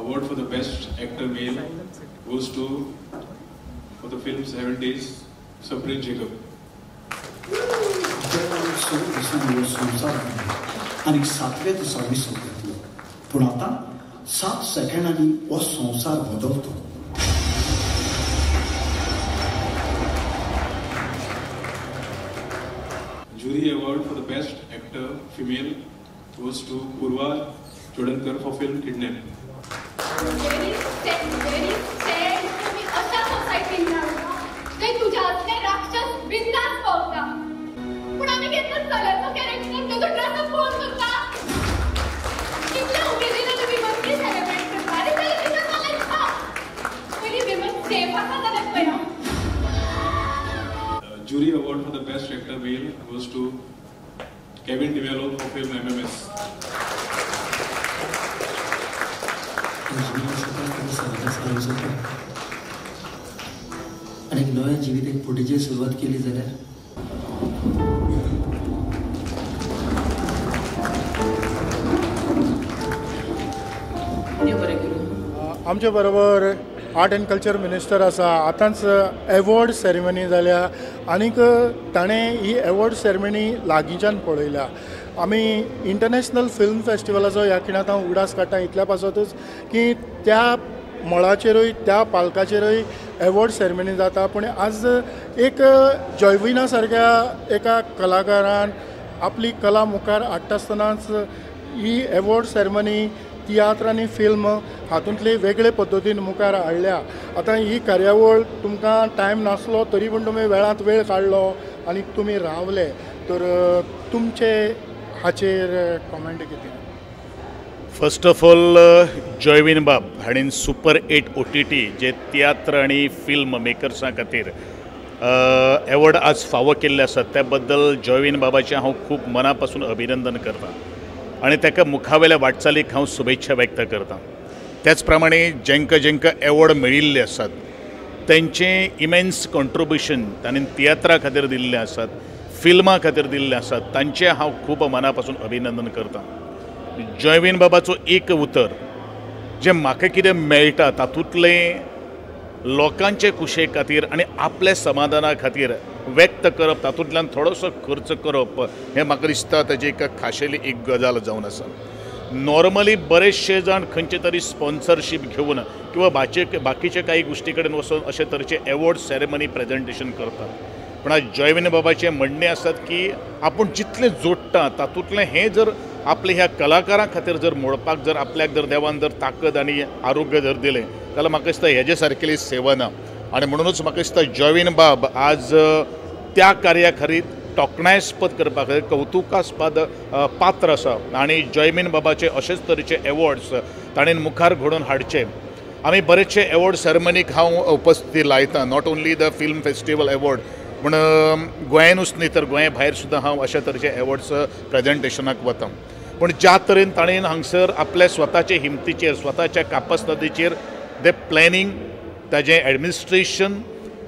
Y: Award for the best actor male goes to for the film 7 Days So Prince Jacob.
C: आणि 7व्या दिसा विसर घेतलो पूण आतां 7 सेकंडांनी हो संवसार बदलतो
Y: Jury award for the best actor female goes to Purva Chodankar for film Kidnap.
U: Very sad. तुम्ही अशा सोसायटीत ते तुझ्या असले राक्षस बिंदास पावता पण आम्ही घेतलं चलायचं कॅरेक्टर तुझं ड्रेसअप कोण करता कितल्या उमेदीने तुम्ही बर्थडे सेलिब्रेट करता आणि त्याला तिथं चालायचं पहिली विमन सेफ असा झाल्यात पहिला
Y: Jury award for the best actor male goes to Kevin DeMello for film MMS.
C: आणि नव्या जिविताक फुडेची सुरवात केली जाल्यार
A: आमचे बरोबर आर्ट एंड कल्चर मिनिस्टर आसा आतांच एवॉर्ड सेरेमनी जाल्या आनीक ताणें ही एवॉर्ड सेरेमनी लागींच्यान पळयल्या आमी इंटरनॅशनल फिल्म फेस्टिवलाचो ह्या खिणांत हांव उडास काडटा इतल्या पासतूच की त्या मळाचेरूय त्या पालकाचेरूय एवॉर्ड सेरेमनी जाता पूण आज एक जॉयविना सारक्या एका कलाकारान आपली कला मुखार हाडटा आसतनाच ही एवॉर्ड सेरेमनी तियात्र आनी फिल्म हातूंतली वेगळे पद्दतीन मुखार हाडल्या आतां ही कार्यावळ तुमकां टायम नासलो तरी पूण तुमी वेळांत वेळ काडलो आनी तुमी रावले तर तुमचे हाचेर कॉमेंट कितें
D: फर्स्ट ऑफ ऑल जॉयविन बाब हाणें सुपर 8 OTT जे तियात्र आनी फिल्म मेकर्सां खातीर एवॉर्ड आज फावो केल्ले आसात त्या बद्दल जॉयवीन बाबाचें हांव खूब मना पासून अभिनंदन करतां आनी ताका मुखावेल्या वाटचालीक हांव शुभेच्छा व्यक्त करतां. त्याच प्रमाणे जेंका जेंका एवॉर्ड मेळिल्ले आसात तेंचें इमेन्स कॉन्ट्रिब्युशन तांणी तियात्रा खातीर दिल्लें आसात, फिल्मां खातीर दिल्लें आसात, तांचें हांव खूब मना पासून अभिनंदन करतां. जॉयवीन बाबाचो एक उतर जें म्हाका कितें मेळटा तातूंतलें लोकांचे कुशे खातीर आनी आपल्या समाधाना खातीर व्यक्त करप तातूंतल्यान थोडोसो खर्च करप हें म्हाका दिसता ताची एक खाशेली एक गजाल जावन आसा. नॉर्मली बरेचशे जाण खंयचे तरी स्पॉन्सरशीप घेवन किंवा बाकीचे काही गोष्टी कडेन वचून अशे तरेचे एवॉर्ड सेरेमनी प्रेजेंटेशन करतात. पण आज जॉयवीन बाबाचें म्हणणें आसात की आपूण जितलें जोडटा तातूंतलें हें जर आपल्या ह्या कलाकारां खातीर जर मोडपाक जर आपल्याक जर देवान जर ताकद आनी आरोग्य जर दिलें जाल्यार म्हाका दिसता हेजे सारकेली सेवा ना. आनी म्हणूनच म्हाका दिसता जॉयवीन बाब आज त्या कार्या खातीर तोखणायस्पद करपा खातीर कौतुकास्पद पात्र आसा आनी जॉयवीन बाबाचे अशेच तरेचे एवॉर्ड्स ताणें मुखार घडोवन हाडचे. आमी बरेचशे एवॉर्ड सेरेमनीक हांव उपस्थिती लायतां, not only the film festival award पूण गोंयानूच न्ही तर गोंया भायर सुद्दां हांव अशा तरेचे एवॉर्ड्स प्रेजेंटेशनाक वतां. पूण ज्या तरेन ताणें हांगसर आपल्या स्वताचे हिमतीचेर स्वताच्या कापासिटीचेर ते प्लॅनिंग ताजें एडमिनिस्ट्रेशन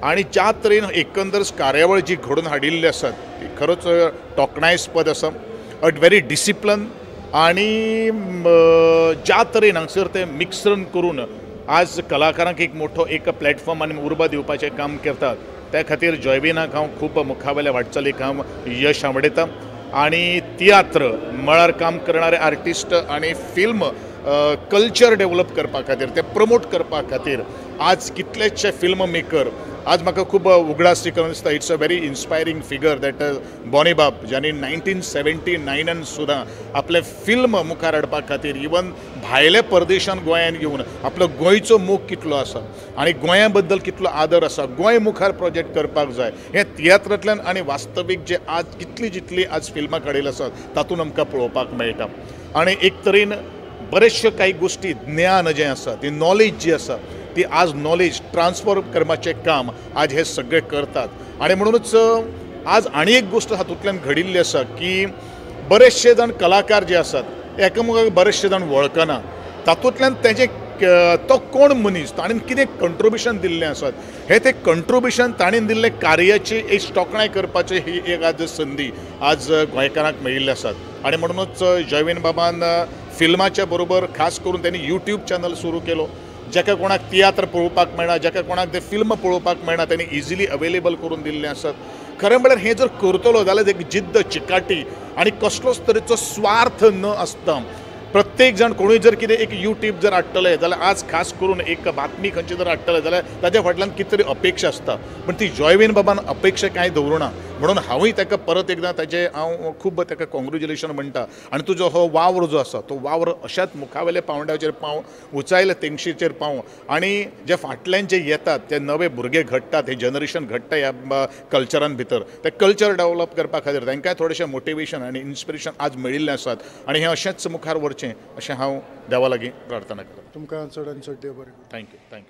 D: आनी ज्या तरेन एकंदर कार्यावळ जी घडोवन हाडिल्ली आसात ती खरोच तोखणायस्पद आसा. अट व्हेरी डिसिप्लन आनी ज्या तरेन हांगसर ते मिक्सन करून आज कलाकारांक एक मोठो एक प्लॅटफॉर्म आनी उर्बा दिवपाचें काम करतात त्या खातीर जॉयवीनाक हांव खूब मुखावेल्या वाटचालीक हांव यश आवडयतां. आनी तियात्र म्हळ्यार काम करणारे आर्टिस्ट आनी फिल्म कल्चर डेव्हलप करपा खातीर ते प्रमोट करपा खातीर आज कितलेशे फिल्म मेकर आज म्हाका खूब उगडास दिसता. It's a very inspiring figure that Bonnie बाब ज्यांनी 1979 सुद्दां आपले फिल्म मुखार हाडपा खातीर इवन भायल्या परदेशान गोंयान येवन आपलो गोंयचो मोग कितलो आसा आनी गोंया बद्दल कितलो आदर आसा, गोंय मुखार प्रोजेक्ट करपाक जाय हें तियात्रांतल्यान आनी वास्तवीक जे आज जितली आज फिल्मां काडिल्ली आसात तातूंत आमकां पळोवपाक मेळटा. आनी एक तरेन बरेचशे काही गोष्टी ज्ञान जें आसा ती नॉलेज जी आसा ती आज नॉलेज ट्रान्सफर करपाचें काम आज हे सगळे करतात. आनी म्हणूनच आज आनी एक गोष्ट हातूंतल्यान घडिल्ली आसा की बरेचशे जाण कलाकार जे आसात एकामेकाक बरेचशे जाण वळखना तातूंतल्यान तेजें तो कोण मनीस ताणें कितें कंट्रिब्युशन दिल्लें आसात हे ते कंट्रिब्युशन ताणें दिल्लें कार्याची एक तोखणाय करपाची ही एक आज संदी आज गोंयकारांक मेळिल्ली आसात. आनी म्हणूनच जॉयवीन बाबान फिल्माच्या बरोबर खास करून त्यांनी यूट्यूब चॅनल सुरू केलो. जाका कोणाक तियात्र पळोवपाक मेळना, जाका कोणाक ते फिल्म पळोवपाक मेळना त्यांनी इजिली अवेलेबल करून दिल्ले आसात. खरें म्हळ्यार हें जर करतलो जाल्यार एक जिद्द चिकाटी आनी कसलोच तरेचो स्वार्थ न आसता प्रत्येक जण कोणूय जर कितें एक यूट्यूब जर हाडटले जाल्यार आज खास करून एक बातमी खंयची जर हाडटले जाल्यार ताच्या फाटल्यान कितें तरी अपेक्षा आसता. पण ती जॉयवीन बाबान अपेक्षा कांय दवरुना म्हणून हांवूय ताका परत एकदां ताजें हांव खूब ताका कॉंग्रेच्युलेशन म्हणटा. आनी तुजो हो वावर जो आसा तो वावर अशाच मुखावेल्या पांवड्याचेर पाव उंचायल्या तेंगशेचेर पाव आनी जे फाटल्यान जे येतात ते नवे भुरगे घडटात हे जनरेशन घडटा ह्या कल्चरान भितर ते कल्चर डेव्हलप करपा खातीर तांकांय थोडेशें मोटिवेशन आनी इन्स्पिरेशन आज मेळिल्लें आसात आनी हें अशेंच मुखार व्हरचें अशें हांव देवा लागीं प्रार्थना करतां.
A: तुमकां चड आनी चड देव बरें.
D: थँक्यू.